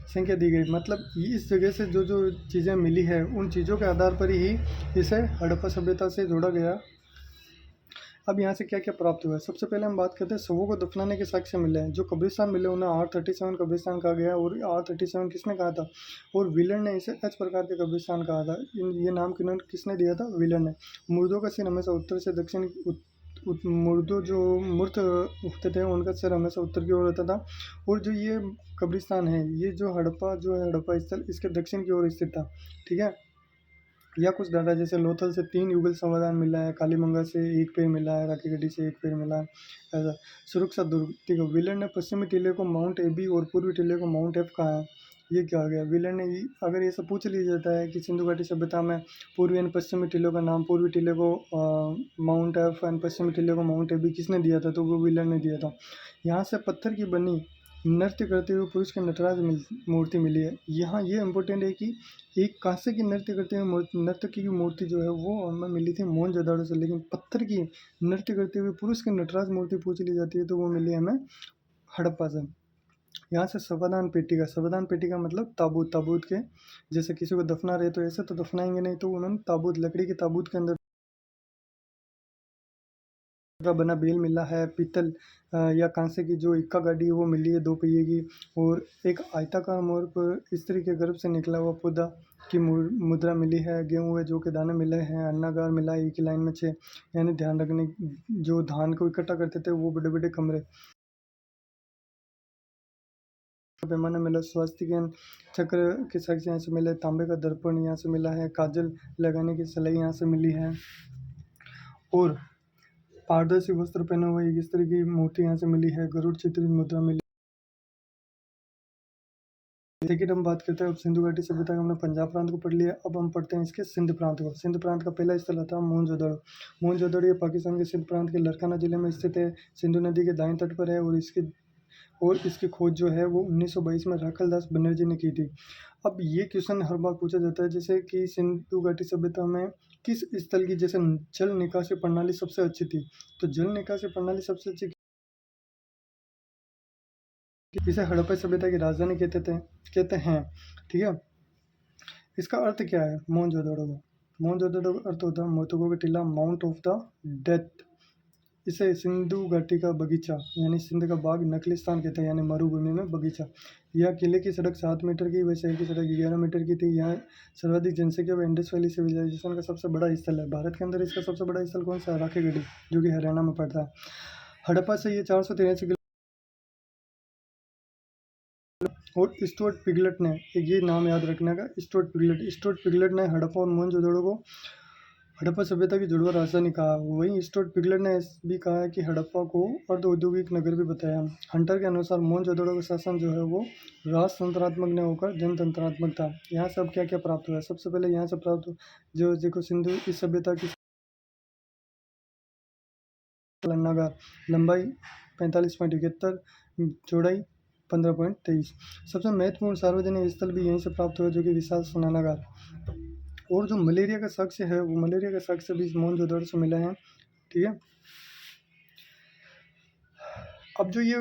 संख्या दी गई। मतलब इस जगह से जो जो चीज़ें मिली है उन चीज़ों के आधार पर ही इसे हड़प्पा सभ्यता से जोड़ा गया अब यहाँ से क्या क्या प्राप्त हुआ है, सबसे पहले हम बात करते हैं शवों को दफनाने के साक्ष्य मिले हैं। जो कब्रिस्तान मिले उन्हें R37 कब्रिस्तान कहा गया, और R37 किसने कहा था, और व्हीलर ने इसे एच प्रकार के कब्रिस्तान कहा था। ये नाम किसने दिया था, व्हीलर ने। मुर्दों का सिर हमेशा उत्तर से दक्षिण मुर्दों जो मूर्त उठते थे उनका सिर हमेशा उत्तर की ओर रहता था। और जो ये कब्रिस्तान है, ये जो हड़प्पा जो है, हड़प्पा स्थल इसके दक्षिण की ओर स्थित था, ठीक है। या कुछ डाटा जैसे लोथल से 3 युगल समाधान मिला है, कालीमंगा से 1 पेड़ मिला है, राखीगढ़ी से 1 पेड़ मिला है, ऐसा। सुरक्षा दुर्ग, ठीक है। व्हीलर ने पश्चिमी टीले को माउंट एबी और पूर्वी टीले को माउंट एफ कहा है। ये क्या आ गया, व्हीलर ने अगर ये सब पूछ लिया जाता है कि सिंधु घाटी सभ्यता में पूर्वी एंड पश्चिमी टीलों का नाम, पूर्वी टीले को माउंट एफ एंड पश्चिमी टीले को माउंट एबी किसने दिया था, तो वो व्हीलर ने दिया था। यहाँ से पत्थर की बनी नृत्य करते हुए पुरुष की नटराज मूर्ति मिली है। यहाँ ये इम्पोर्टेंट है कि एक कांसे की नृत्य करते हुए नर्तकी की मूर्ति जो है वो हमें मिली थी मोहनजोदड़ो से, लेकिन पत्थर की नृत्य करते हुए पुरुष की नटराज मूर्ति पूछ ली जाती है तो वो मिली हमें हड़प्पा से। यहाँ से शवदान पेटी का मतलब ताबूत, ताबूत के जैसे किसी को दफना रहे तो ऐसे तो दफनाएंगे नहीं, तो उन्होंने ताबूत, लकड़ी के ताबूत के अंदर का बना बेल मिला है। पीतल या कांसे की जो इक्का गाड़ी है वो मिली है 2 पहिए की। और एक आयताकार मोड़ पर स्त्री के गर्भ से निकला हुआ पौधा की मुद्रा मिली है। गेहूँ है जो के दाने मिले हैं। अन्नागार मिला है एक ही लाइन में 6, यानी ध्यान रखने, जो धान को इकट्ठा करते थे वो बड़े बड़े कमरे। पैमाना मिला, स्वास्तिक चक्र के साक्ष्य यहाँ से मिले। तांबे का दर्पण यहाँ से मिला है। काजल लगाने की सलाई यहाँ से मिली है। और पारदर्शी वस्त्र पहने हुए एक स्त्री की मूर्ति यहाँ से मिली है। गरुड़ चित्रित मुद्रा मिली। लेकिन हम बात करते हैं अब सिंधु घाटी सभ्यता का, हमने पंजाब प्रांत को पढ़ लिया, अब हम पढ़ते हैं इसके सिंध प्रांत को। सिंध प्रांत का पहला स्थल था मोहनजोदड़ो। मोहनजोदड़ो ये पाकिस्तान के सिंध प्रांत के लरकाना जिले में स्थित है। सिंधु नदी के दाएं तट पर है। और इसकी खोज जो है वो 1922 में राखल दास बनर्जी ने की थी। अब ये क्वेश्चन हर बार पूछा जाता है, जैसे कि सिंधु घाटी सभ्यता में किस स्थल की जैसे जल निकासी प्रणाली सबसे अच्छी थी, तो जल निकासी प्रणाली सबसे अच्छी, इसे हड़प्पा सभ्यता की राजधानी कहते हैं, ठीक है। इसका अर्थ क्या है मोहनजोदड़ो का, मोहनजोदड़ो का अर्थ होता है मृतकों का टीला, माउंट ऑफ द डेथ। इसे सिंधु घाटी का बगीचा यानी सिंध का बाग, नकलिस्तान कहते हैं यानी मरुभूमि में बगीचा। यह किले की सड़क 7 मीटर की, वह शहर की सड़क 11 मीटर की थी। यहाँ सर्वाधिक जनसंख्या व इंडस वैली सिविलाइजेशन का सबसे बड़ा स्थल है। भारत के अंदर इसका सबसे बड़ा स्थल कौन सा है, राखीगढ़ी, जो कि हरियाणा में पड़ता है। हड़प्पा से ये 483 और स्टुअर्ट पिगलेट ने, ये नाम याद रखने का, स्टुअर्ट पिगलेट ने हड़प्पा और मोहनजोदड़ो को हड़प्पा सभ्यता की जुड़वा राजधानी कहा। वहीं स्टुअर्ट पिगलेट ने भी कहा है कि हड़प्पा को अर्ध औद्योगिक नगर भी बताया। हंटर के अनुसार मोहनजोदड़ो का शासन जो है वो राजतंत्रात्मक न होकर जनतंत्रात्मक था। यहाँ से अब क्या क्या प्राप्त हुआ है, सबसे पहले यहाँ से प्राप्त हुआ जो देखो सिंधु इस सभ्यता की नगर लंबाई 45.71, चौड़ाई 15.23। सबसे महत्वपूर्ण सार्वजनिक स्थल भी यहीं से प्राप्त हुआ जो कि विशाल स्नानागार। और जो मलेरिया का साक्ष्य है वो मलेरिया का साक्ष्य भी मोहनजोदड़ो से मिला है, ठीक है। अब जो ये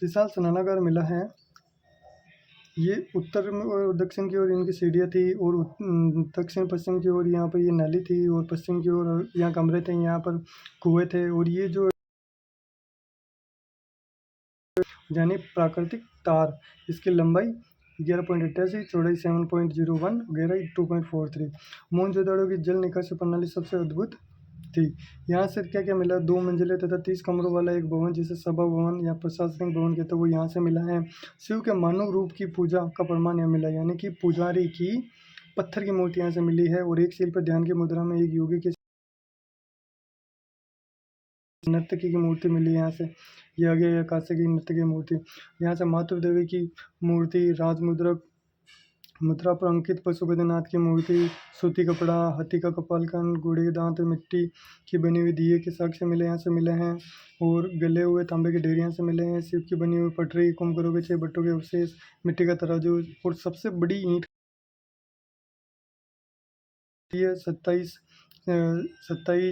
विशाल स्नानागार मिला है, ये उत्तर में और दक्षिण की ओर इनकी सीढ़ियाँ थी, और दक्षिण पश्चिम की ओर यहाँ पर ये नाली थी, और पश्चिम की ओर यहाँ कमरे थे, यहाँ पर कुएँ थे। और ये जो यानी प्राकृतिक तार, इसकी लंबाई 11.88, चौड़ाई 7.01, गहराई 2.43। मोहनजोदड़ो की जल निकासी प्रणाली सबसे अद्भुत थी। यहाँ से क्या क्या मिला, 2 मंजिले तथा 30 कमरों वाला एक भवन जिसे सभा भवन या प्रशासनिक भवन कहते हैं वो यहाँ से मिला है। शिव के मानव रूप की पूजा का प्रमाण यहाँ मिला, यानी कि पुजारी की पत्थर की मूर्ति यहाँ से मिली है। और एक शील पर ध्यान की मुद्रा में एक योगी की नर्तकी की मूर्ति मिली यहाँ से। ये आ गया कांसे की नर्तकी की मूर्ति। यहाँ से मातृ देवी की मूर्ति, राजमुद्रक मुद्रा पर अंकित पशुपतिनाथ की मूर्ति, सूती कपड़ा, हाथी का कपालखंड, घोड़े के दांत, मिट्टी की बनी हुई दिए के साक्ष्य मिले यहाँ से मिले हैं। और गले हुए तांबे के ढेर यहाँ से मिले हैं। शिव की बनी हुई पटरी, कुंभकरों के 6 भट्टों के अवशेष, मिट्टी का तराजू, और सबसे बड़ी ईंट है 27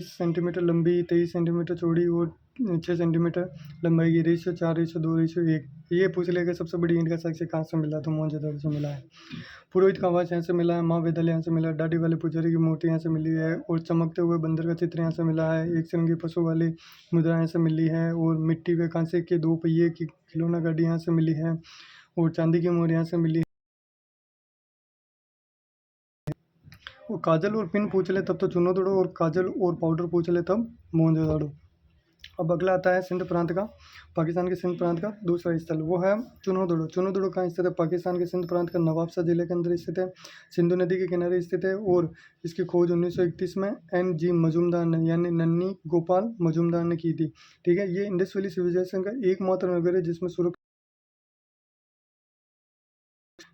सेंटीमीटर लंबी, 23 सेंटीमीटर चौड़ी, और 6 सेंटीमीटर, लंबाई की रेशियो 4:2:1। ये पूछ लेगा सबसे बड़ी ईंट का साक्ष्य कहाँ से मिला, तो मोहनजोदड़ो से मिला है। पुरोहित का आवास यहाँ से मिला है, महावेदल यहाँ से मिला है, दाढ़ी वाले पुजारी की मूर्ति यहाँ से मिली है, और चमकते हुए बंदर का चित्र यहाँ से मिला है, एक सिरंगी पशु वाली मुद्रा यहाँ से मिली है, और मिट्टी व कांसे के 2 पहिए की खिलौना गाड़ी यहाँ से मिली है, और चांदी की मोहर यहाँ से मिली है। वो काजल और पिन पूछ ले तब तो चुनोदड़ो, और काजल और पाउडर पूछ ले तब मोहनजोदड़ो। अब अगला आता है सिंध प्रांत का, पाकिस्तान के सिंध प्रांत का दूसरा स्थल, वो है चुनोदड़ो। चुनोदड़ो कहाँ स्थित है, पाकिस्तान के सिंध प्रांत का नवाबशाह जिले के अंदर स्थित है, सिंधु नदी के किनारे स्थित है, और इसकी खोज 1931 में NG मजूमदार ने, यानी नन्नी गोपाल मजूमदार ने की थी। ठीक है, ये इंडस वैली सिविलाइजेशन का एकमात्र नगर है जिसमें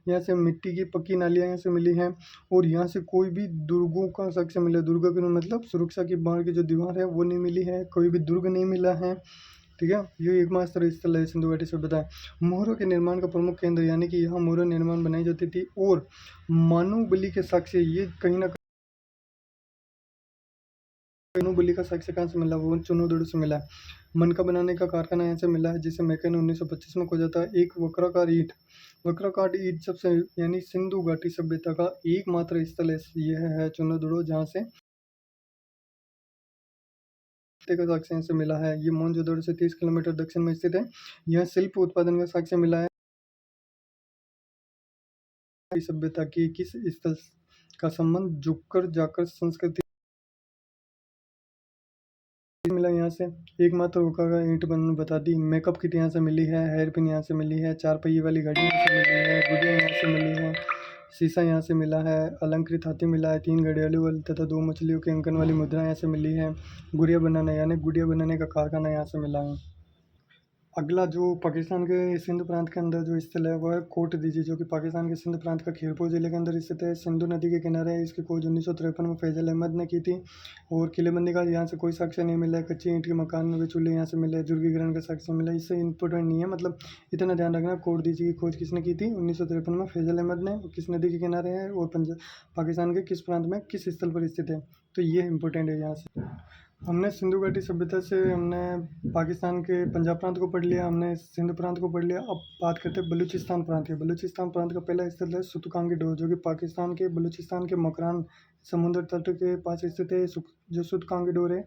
यहाँ से मिट्टी की पक्की नालियाँ यहाँ से मिली हैं, और यहाँ से कोई भी दुर्गों का साक्ष्य मिला। दुर्ग का मतलब सुरक्षा की बाहर की जो दीवार है वो नहीं मिली है, कोई भी दुर्ग नहीं मिला है। ठीक है, ये एकमात्र स्थल है सिंधु घाटी सभ्यता है। मोहरों के निर्माण का प्रमुख केंद्र, यानी कि यहाँ मोहर निर्माण बनाई जाती थी, और मानव बलि के साक्ष्य ये कहीं ना कहीं बलि का साक्ष्य कहाँ से मिला, वो चुनोदड़ो से मिला है। मनका बनाने का कारखाना यहाँ से मिला है, जिसे मैके ने 1925 में खोजा था। एक वक्राकार ईंट, वक्राकार ईंट सबसे, यानी सिंधु घाटी सभ्यता का एकमात्र स्थल है, यह है चुनोदड़ो, जहाँ से का साक्ष्य यहाँ से मिला है। ये मोहनजोदड़ो से 30 किलोमीटर दक्षिण में स्थित है। यहाँ शिल्प उत्पादन का साक्ष्य मिला है। सभ्यता की किस स्थल का संबंध जुक्कर जाकर संस्कृति मिला यहाँ से, एकमात्र होकर का ईंट बन बता दी। मेकअप किट यहाँ से मिली है, हेयर पिन यहाँ से मिली है, 4 पहिए वाली गाड़ी यहाँ से मिली है, गुड़िया यहाँ से मिली है, शीशा यहाँ से मिला है, अलंकृत हाथी मिला है, 3 घड़ियालों वाली तथा 2 मछलियों के अंकन वाली मुद्रा यहाँ से मिली है, गुड़िया बनाना यानी गुड़िया बनाने का कारखाना यहाँ से मिला है। अगला जो पाकिस्तान के सिंध प्रांत के अंदर जो स्थल है वह है कोट दीजी, जो कि पाकिस्तान के सिंध प्रांत का खीरपुर जिले के अंदर स्थित है, सिंधु नदी के किनारे है। इसकी खोज 1953 में फैजल अहमद ने की थी, और किलेबंदी का यहाँ से कोई साक्ष्य नहीं मिला है। कच्ची ईंट के मकान व चूल्हे यहाँ से मिले, दुर्गीकरण का साक्ष्य मिला। इससे इंपॉर्टेंट नहीं है, मतलब इतना ध्यान रखना। कोट दीजी की खोज किसने की थी, 1953 में फैजल अहमद ने। किस नदी के किनारे है, और पंजाब पाकिस्तान के किस प्रांत में किस स्थल पर स्थित है, तो ये इंपॉर्टेंट है। यहाँ से हमने सिंधु घाटी सभ्यता से हमने पाकिस्तान के पंजाब प्रांत को पढ़ लिया, हमने सिंध प्रांत को पढ़ लिया। अब बात करते हैं बलूचिस्तान प्रांत की। बलूचिस्तान प्रांत का पहला स्थल है सुतकांगी डोर, जो कि पाकिस्तान के बलूचिस्तान के मकरान समुद्र तट के पास स्थित है। जो सुतकांगी डोर है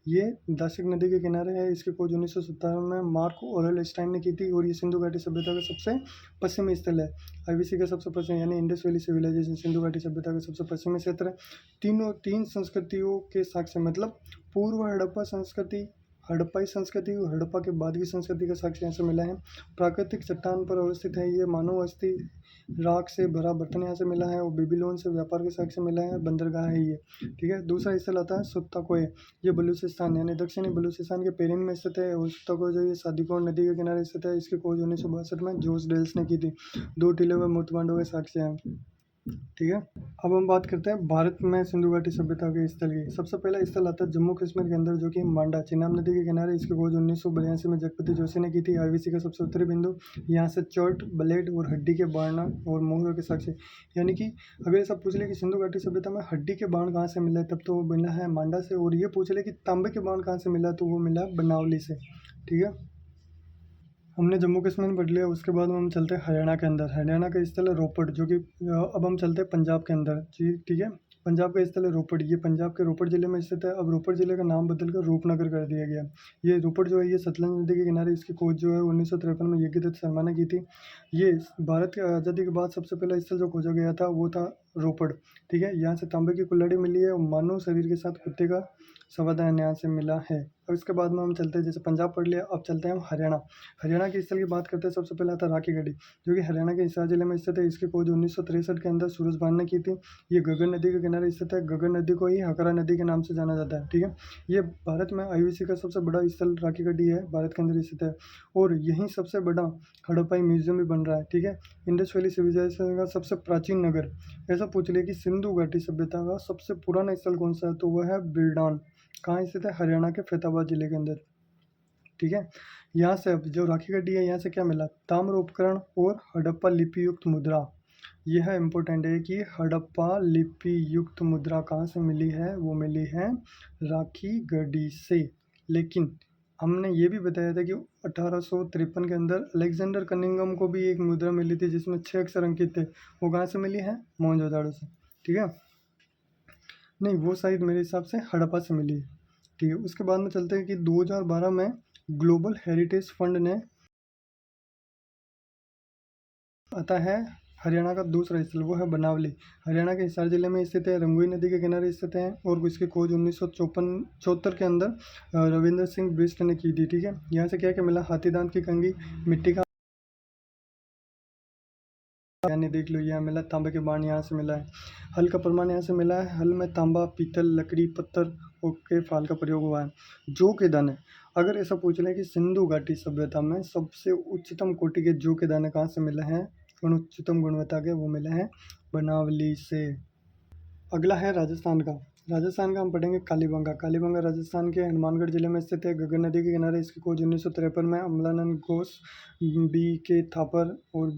ये दासिक नदी के किनारे है। इसकी खोज 1957 में मार्क ओरेलस्टाइन ने की थी, और ये सिंधु घाटी सभ्यता का सबसे पश्चिमी स्थल है। IBC का सबसे पश्चिम, यानी इंडस वैली सिविलाइजेशन सिंधु घाटी सभ्यता का सबसे पश्चिमी क्षेत्र है। तीन संस्कृतियों के साक्ष्य, मतलब पूर्व हड़प्पा संस्कृति, हड़प्पाई संस्कृति और हड़प्पा के बाद की संस्कृति का साक्ष्य यहाँ से मिला है। प्राकृतिक चट्टान पर अवस्थित है ये। मानव अस्थि राख से भरा बर्तन यहाँ से मिला है, और बेबीलोन से व्यापार के साक्ष्य मिला है। बंदरगाह है ये। ठीक है, दूसरा स्थल आता है सुत्ताकोय। ये बलूचिस्तान यानी दक्षिणी बलूचिस्तान के पेरिन में स्थित है, और सुत्ताकोय जो ये सादिकोन नदी के किनारे स्थित है। इसकी खोज 1962 में जॉर्ज डेल्स ने की थी। 2 टीले व मूर्तिमांडों के साक्ष्य हैं। ठीक है, अब हम बात करते हैं भारत में सिंधु घाटी सभ्यता के स्थल की। सबसे पहला स्थल आता है जम्मू कश्मीर के अंदर, जो कि मांडा, चिनाब नदी के किनारे। इसकी खोज 1982 में जगपति जोशी ने की थी। IBC का सबसे उत्तरी बिंदु। यहाँ से चोट, ब्लेड और हड्डी के बाण और मोहरों के साक्ष्य, यानी कि अगर ऐसा पूछ ले कि सिंधु घाटी सभ्यता में हड्डी के बाण कहाँ से मिला है, तब तो वो मिला है मांडा से। और ये पूछ ले कि तांबे के बाण कहाँ से मिला, तो वो मिला बनावली से। ठीक है, हमने जम्मू कश्मीर में पढ़ लिया। उसके बाद हम चलते हैं हरियाणा के अंदर। हरियाणा का स्थल है रोपड़, जो कि अब हम चलते हैं पंजाब के अंदर। जी ठीक है, पंजाब का स्थल है रोपड़। ये पंजाब के रोपड़ जिले में स्थित है। अब रोपड़ जिले का नाम बदलकर रूपनगर कर दिया गया। ये रोपड़ जो है ये सतलज नदी के किनारे। इसकी खोज जो है 1953 में यज्ञदत्त शर्मा ने की थी। ये भारत की आज़ादी के बाद सबसे पहला स्थल जो खोजा गया था वो था रोपड़। ठीक है, यहाँ से तांबे की कुल्हाड़ी मिली है, और मानव शरीर के साथ कुत्ते का समाधान यहाँ से मिला है। और इसके बाद में हम चलते हैं, जैसे पंजाब पढ़ लिया, अब चलते हैं हम हरियाणा। हरियाणा के स्थल की बात करते हैं। सबसे पहले आता है राखीगढ़ी, जो कि हरियाणा के हिसार जिले में स्थित है। इसकी खोज 1963 के अंदर सूरजभान ने की थी। ये गगन नदी के किनारे स्थित है। गगन नदी को ही हकरा नदी के नाम से जाना जाता है। ठीक है, ये भारत में IBC का सबसे बड़ा स्थल राखीगढ़ी है, भारत के अंदर स्थित है, और यहीं सबसे बड़ा हड़प्पाई म्यूजियम भी बन रहा है। ठीक है, इंडस वैली सिविलाइजेशन का सबसे प्राचीन नगर। ऐसा पूछ लिया कि सिंधु घाटी सभ्यता का सबसे पुराना स्थल कौन सा है, तो वह है बिरडान। कहाँ स्थित है, हरियाणा के फैताबाद जिले के अंदर। ठीक है, यहाँ से अब जो राखी गड्डी है, यहाँ से क्या मिला, ताम्र उपकरण और हड़प्पा लिपि युक्त मुद्रा। यह इम्पोर्टेंट है कि हड़प्पा लिपि युक्त मुद्रा कहाँ से मिली है, वो मिली है राखी गढ़ी से। लेकिन हमने ये भी बताया था कि 1853 के अंदर अलेक्जेंडर कनिंघम को भी एक मुद्रा मिली थी जिसमें 6 अक्षर अंकित थे। वो कहाँ से मिली है? मोहनजोदाड़ो से। ठीक है, नहीं वो शायद मेरे हिसाब से हड़प्पा से मिली है। ठीक है, उसके बाद में चलते हैं कि 2012 में ग्लोबल हेरिटेज फंड ने आता है हरियाणा का दूसरा स्थल, वो है बनावली। हरियाणा के हिसार जिले में स्थित है, रंगोई नदी के किनारे स्थित है और इसकी खोज 1974 के अंदर रविंद्र सिंह बिष्ट ने की थी। ठीक है, यहाँ से क्या क्या मिला? हाथी दांत की कंघी, मिट्टी का यानी देख लो, यहाँ मिला तांबे के बाण, यहाँ से मिला है। हल का प्रमाण यहाँ से मिला है, हल में तांबा, पीतल, लकड़ी, पत्थर और के फाल का प्रयोग हुआ है। जौ के दाने, अगर ऐसा पूछ लें कि सिंधु घाटी सभ्यता में सबसे उच्चतम कोटि के जौ के दाने कहाँ से मिले हैं, उच्चतम गुणवत्ता के, वो मिले हैं बनावली से। अगला है राजस्थान का। राजस्थान का हम पढ़ेंगे कालीबंगा। कालीबंगा राजस्थान के हनुमानगढ़ जिले में स्थित है, गगन नदी के किनारे। इसकी खोज 1953 में अमलानंद घोष, बी के थापर और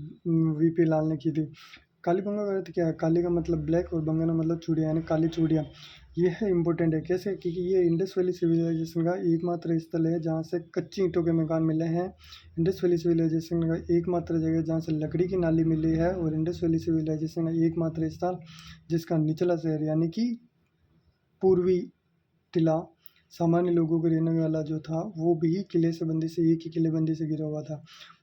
वी पी लाल ने की थी। कालीबंगा का अर्थ क्या है? काली का मतलब ब्लैक और बंगा का मतलब चूड़िया, यानी काली चूड़िया। ये है इंपॉर्टेंट है, कैसे? क्योंकि ये इंडस वैली सिविलाइजेशन का एकमात्र स्थल है जहाँ से कच्ची ईंटों के मकान मिले हैं। इंडस वैली सिविलाइजेशन का एकमात्र जगह जहाँ से लकड़ी की नाली मिली है, और इंडस वैली सिविलाइजेशन का एकमात्र स्थल जिसका निचला शहर यानी कि पूर्वी टिला सामान्य लोगों के रहने वाला जो था, वो भी किले से बंदी से, एक ही किलेबंदी से घिरा हुआ था।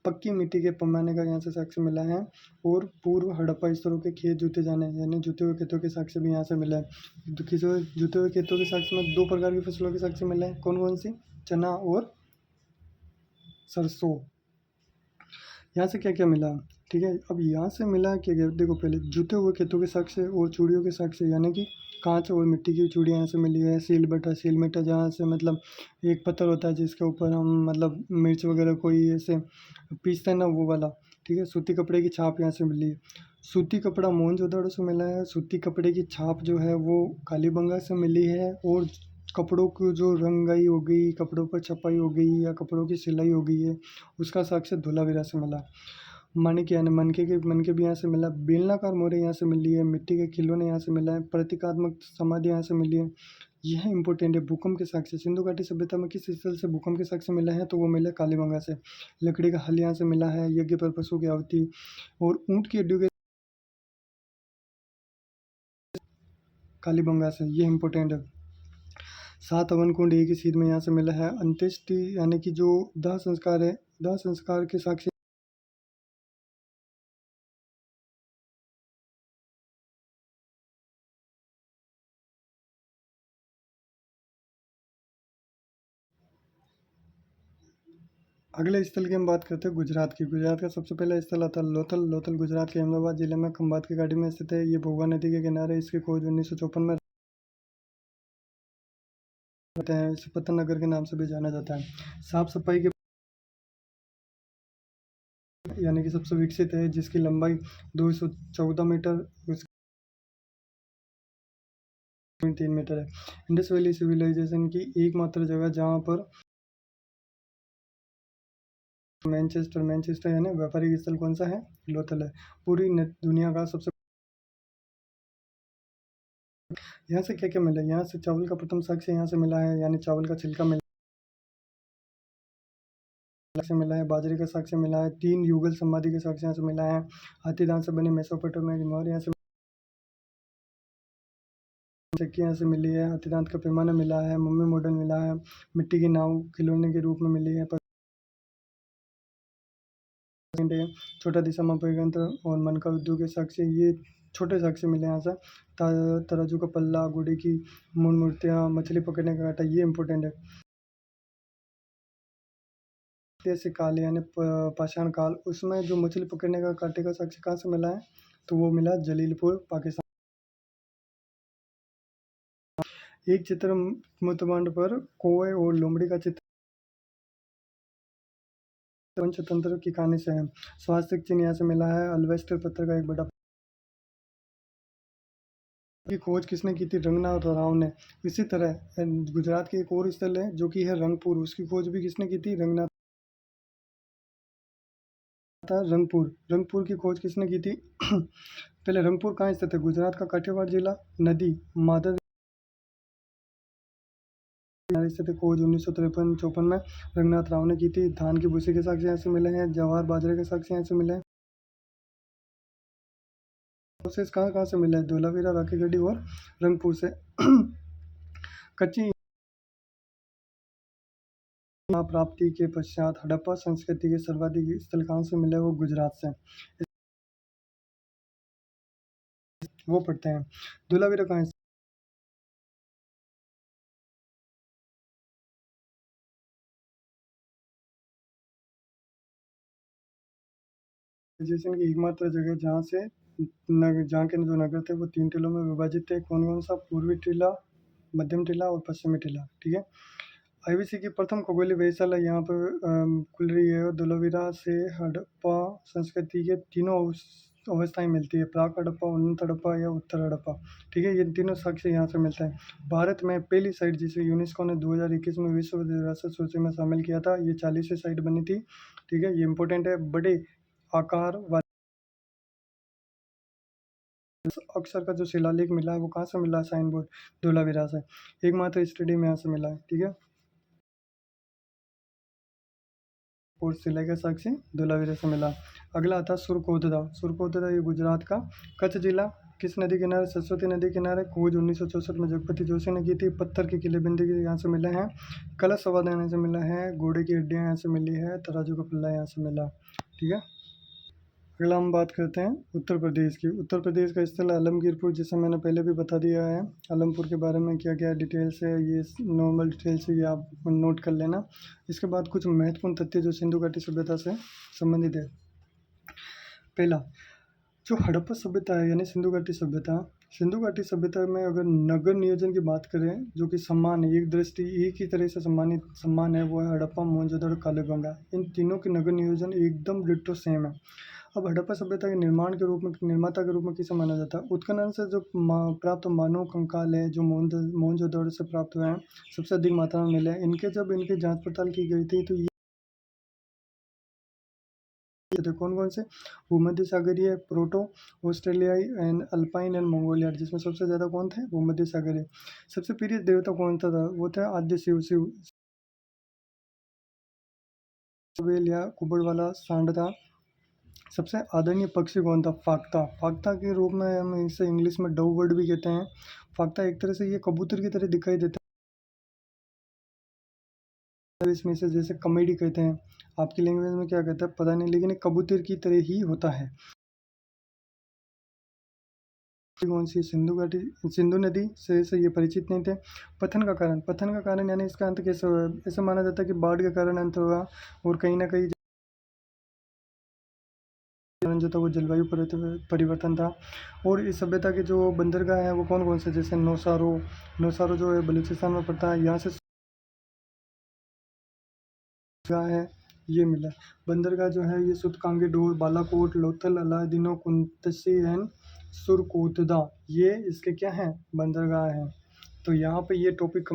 पक्की मिट्टी के पैमाने का यहाँ से साक्ष्य मिला है, और पूर्व हड़प्पा स्तरों के खेत जुते जाने यानी जुते हुए खेतों के साक्ष्य भी यहाँ से मिला है। जुते हुए खेतों के साक्ष्य में 2 प्रकार की फसलों के साक्ष्य मिले हैं। कौन कौन सी? चना और सरसों। यहाँ से क्या क्या मिला? ठीक है, अब यहाँ से मिला क्या क्या? देखो, पहले जुते हुए खेतों के साक्ष्य और चूड़ियों के साक्ष्य, यानी कि कांच और मिट्टी की चूड़ियाँ यहाँ से मिली है। सील बटा जहाँ से मतलब एक पत्थर होता है जिसके ऊपर हम मतलब मिर्च वगैरह कोई ऐसे पीसते हैं ना, वो वाला। ठीक है, सूती कपड़े की छाप यहाँ से मिली है। सूती कपड़ा मोहनजोदड़ो से मिला है। सूती कपड़े की छाप जो है वो कालीबंगा से मिली है। और कपड़ों की जो रंगाई हो गई, कपड़ों पर छपाई हो गई या कपड़ों की सिलाई हो गई है, उसका साक्ष्य धोलावीरा से मिला। माणिक यानी मनके भी यहाँ से मिला। बेलनाकार मोहरें यहाँ से मिली है। मिट्टी के खिलौने यहाँ से मिला है। प्रतीकात्मक समाधि यहाँ से मिली है। यह इंपॉर्टेंट है। भूकंप के साक्ष्य, सिंधु घाटी सभ्यता में किस स्थल से भूकंप के साक्ष्य मिला है, तो वो मिला कालीबंगा से। लकड़ी का हल यहाँ से मिला है। यज्ञ पर पशु की आहुति और ऊँट की हड्डियों के कालीबंगा से, ये इंपॉर्टेंट है। 7 हवन कुंड एक ही सीध में यहाँ से मिला है। अंत्येष्टि यानी कि जो दाह संस्कार है, दाह संस्कार के साक्ष्य अगले स्थल की हम बात करते हैं गुजरात की। गुजरात का सबसे पहला स्थल आता है लोथल। लोथल गुजरात के अहमदाबाद जिले में खंभात की घाटी में स्थित है। ये भोगा नदी के किनारे। इसकी खोज 1954 में रहते हैं। इसे पतन नगर के नाम से भी जाना जाता है। साफ सफाई के यानी कि सबसे विकसित है, जिसकी लंबाई 214 मीटर, उसकी 3 मीटर है। इंडस वैली सिविलाइजेशन की एकमात्र जगह जहाँ पर मैनचेस्टर यानी व्यापारिक स्थल कौन सा है? लोथल है। पूरी दुनिया का सबसे, यहाँ से क्या क्या मिला? यहाँ से चावल का प्रथम साक्ष्य यहाँ से मिला है, यानी चावल का छिलका मिला है। बाजरे का साक्ष्य मिला है। 3 युगल समाधि के साक्ष्य यहाँ से मिला है। हाथी दांत से बने मेसोपोटामिया की मोहर यहाँ से, चक्की यहाँ से मिली है। हाथी दांत का पैमाना मिला है। मम्मी मॉडल मिला है। मिट्टी की नाव खिलौने के रूप में मिली है। छोटा दिशा मापक यंत्र और मन का उद्योग के साक्ष्य, ये छोटे साक्ष्य मिले यहाँ से। तराजू का पल्ला, घोड़े की मूर्तियाँ, मछली पकड़ने का कांटा, ये इंपॉर्टेंट है। ऐसे काल यानी पाषाण काल, उसमें जो मछली पकड़ने का कांटे का साक्ष्य कहाँ से मिला है, तो वो मिला जलीलपुर, पाकिस्तान। एक चित्र मुतमांड पर कौवे और लोमड़ी का चित्र पंचतंत्र की कहानी से है। स्वास्थ्य चिन्ह यहाँ से मिला है। अल्वेस्टर पत्थर का एक बड़ा की खोज किसने की थी? रंगनाथ राव ने। इसी तरह गुजरात के एक और स्थल है जो कि है रंगपुर, उसकी खोज भी किसने की थी? रंगनाथ। रंगपुर, रंगपुर की खोज किसने की थी? पहले रंगपुर कहाँ स्थित है? गुजरात का काठियावाड़ जिला। नदी मादर किनारे स्थित है। खोज 1953-54 में रंगनाथ राव ने की थी। धान की भूसी के साक्ष्य यहाँ से मिले हैं। जवाहर बाजरे के साक्ष्य यहाँ से मिले हैं। प्रोसेस कहाँ कहाँ से मिला है? धोलावीरा, राखीगढ़ी और रंगपुर से। कच्ची प्राप्ति के पश्चात हड़प्पा संस्कृति के सर्वाधिक स्थल कहाँ से मिले? वो गुजरात से। वो पढ़ते हैं। धोलावीरा कहाँ सिविलाइजेशन की एकमात्र जगह जहाँ से जहाँ के जो नगर थे वो 3 टीलों में विभाजित थे। कौन कौन सा? पूर्वी टीला, मध्यम टीला और पश्चिमी टीला। ठीक है। आईवीसी की प्रथम खगोलीय वेधशाला यहाँ पर खुल रही है। और धोलावीरा से हड़प्पा संस्कृति के तीनों अवस्थाएं मिलती है। प्राक हड़प्पा, उन्नत हड़प्पा या उत्तर हड़प्पा। ठीक है। ये तीनों साक्ष्य यहाँ से मिलता है। भारत में पहली साइट जिसे यूनेस्को ने 2021 में विश्व विरासत सूची में शामिल किया था, ये 40वीं साइट बनी थी। ठीक है। ये इंपॉर्टेंट है। बड़े आकार वाले अक्षर का जो शिलालेख मिला है वो कहाँ से मिला है? साइन बोर्ड धोलावीरा से। एकमात्र स्टेडियम यहाँ से मिला है। ठीक है। और शिला का साक्ष्य धोलावीरा से मिला। अगला आता है सुरकोतदा। सुरकोतदा ये गुजरात का कच्छ जिला। किस नदी किनारे? सरस्वती नदी किनारे। खोज 1964 में जगपति जोशी ने की थी। पत्थर की किलेबंदी के यहाँ से मिले हैं। कलश संवाद यहाँ से मिला है। घोड़े की हड्डियाँ यहाँ से मिली है। तराजू का पल्ला यहाँ से मिला। ठीक है। अगला हम बात करते हैं उत्तर प्रदेश की। उत्तर प्रदेश का स्थल आलमगीरपुर, जिसे मैंने पहले भी बता दिया है। आलमपुर के बारे में क्या क्या डिटेल्स है, ये नॉर्मल डिटेल्स है, ये आप नोट कर लेना। इसके बाद कुछ महत्वपूर्ण तथ्य जो सिंधु घाटी सभ्यता से संबंधित है। पहला, जो हड़प्पा सभ्यता है यानी सिंधु घाटी सभ्यता, सिंधु घाटी सभ्यता में अगर नगर नियोजन की बात करें, जो कि सम्मान है, एक दृष्टि एक ही तरह से सम्मान है, वो है हड़प्पा, मोहनजोदड़ो, कालीबंगा। इन तीनों के नगर नियोजन एकदम डिट्टो सेम है। अब हड़प्पा सभ्यता के निर्माण के रूप में, निर्माता के रूप में किसे माना जाता है? उत्खनन से जो प्राप्त मानव कंकाल है, जो मोहनजोदड़ो से प्राप्त हुए हैं, सबसे अधिक मात्रा में मिले हैं। इनके जब इनकी जांच पड़ताल की गई थी तो ये थे कौन कौन से? भूमध्य सागरीय, प्रोटो, ऑस्ट्रेलियाई एंड अल्पाइन एंड मंगोलिया, जिसमें सबसे ज़्यादा कौन थे? भूमध्य सागरीय। सबसे प्रिय देवता कौन था? वो था आद्य शिव। वेल या कुबड़ वाला सांड था। सबसे आदरणीय पक्षी कौन था? फाख्ता। फाख्ता के रूप में हम इसे इंग्लिश में डव बर्ड भी कहते हैं। फाख्ता एक तरह से ये कबूतर की तरह दिखाई देता है। इसमें से जैसे कमेडी कहते हैं, आपकी लैंग्वेज में क्या कहता है पता नहीं, लेकिन ये कबूतर की तरह ही होता है। कौन सी? सिंधु घाटी, सिंधु नदी से ये परिचित नहीं थे। पतन का कारण, पतन का कारण यानी इसका अंत कैसे हुआ? ऐसा माना जाता है कि बाढ़ के कारण अंत हुआ, और कहीं ना कहीं जो था वो जलवायु परिवर्तन था। और इस सभ्यता के जो बंदरगाह है वो कौन कौन से? जैसे नौसारो, नौसारो जो है बलूचिस्तान में पड़ता है, यहाँ से है ये मिला। बंदरगाह जो है ये सुतकांगे डोर, बालाकोट, लोथल, अलादीनो, कुंतसी एंड सुरकोतदा, ये इसके क्या हैं? बंदरगाह हैं। तो यहाँ पे ये टॉपिक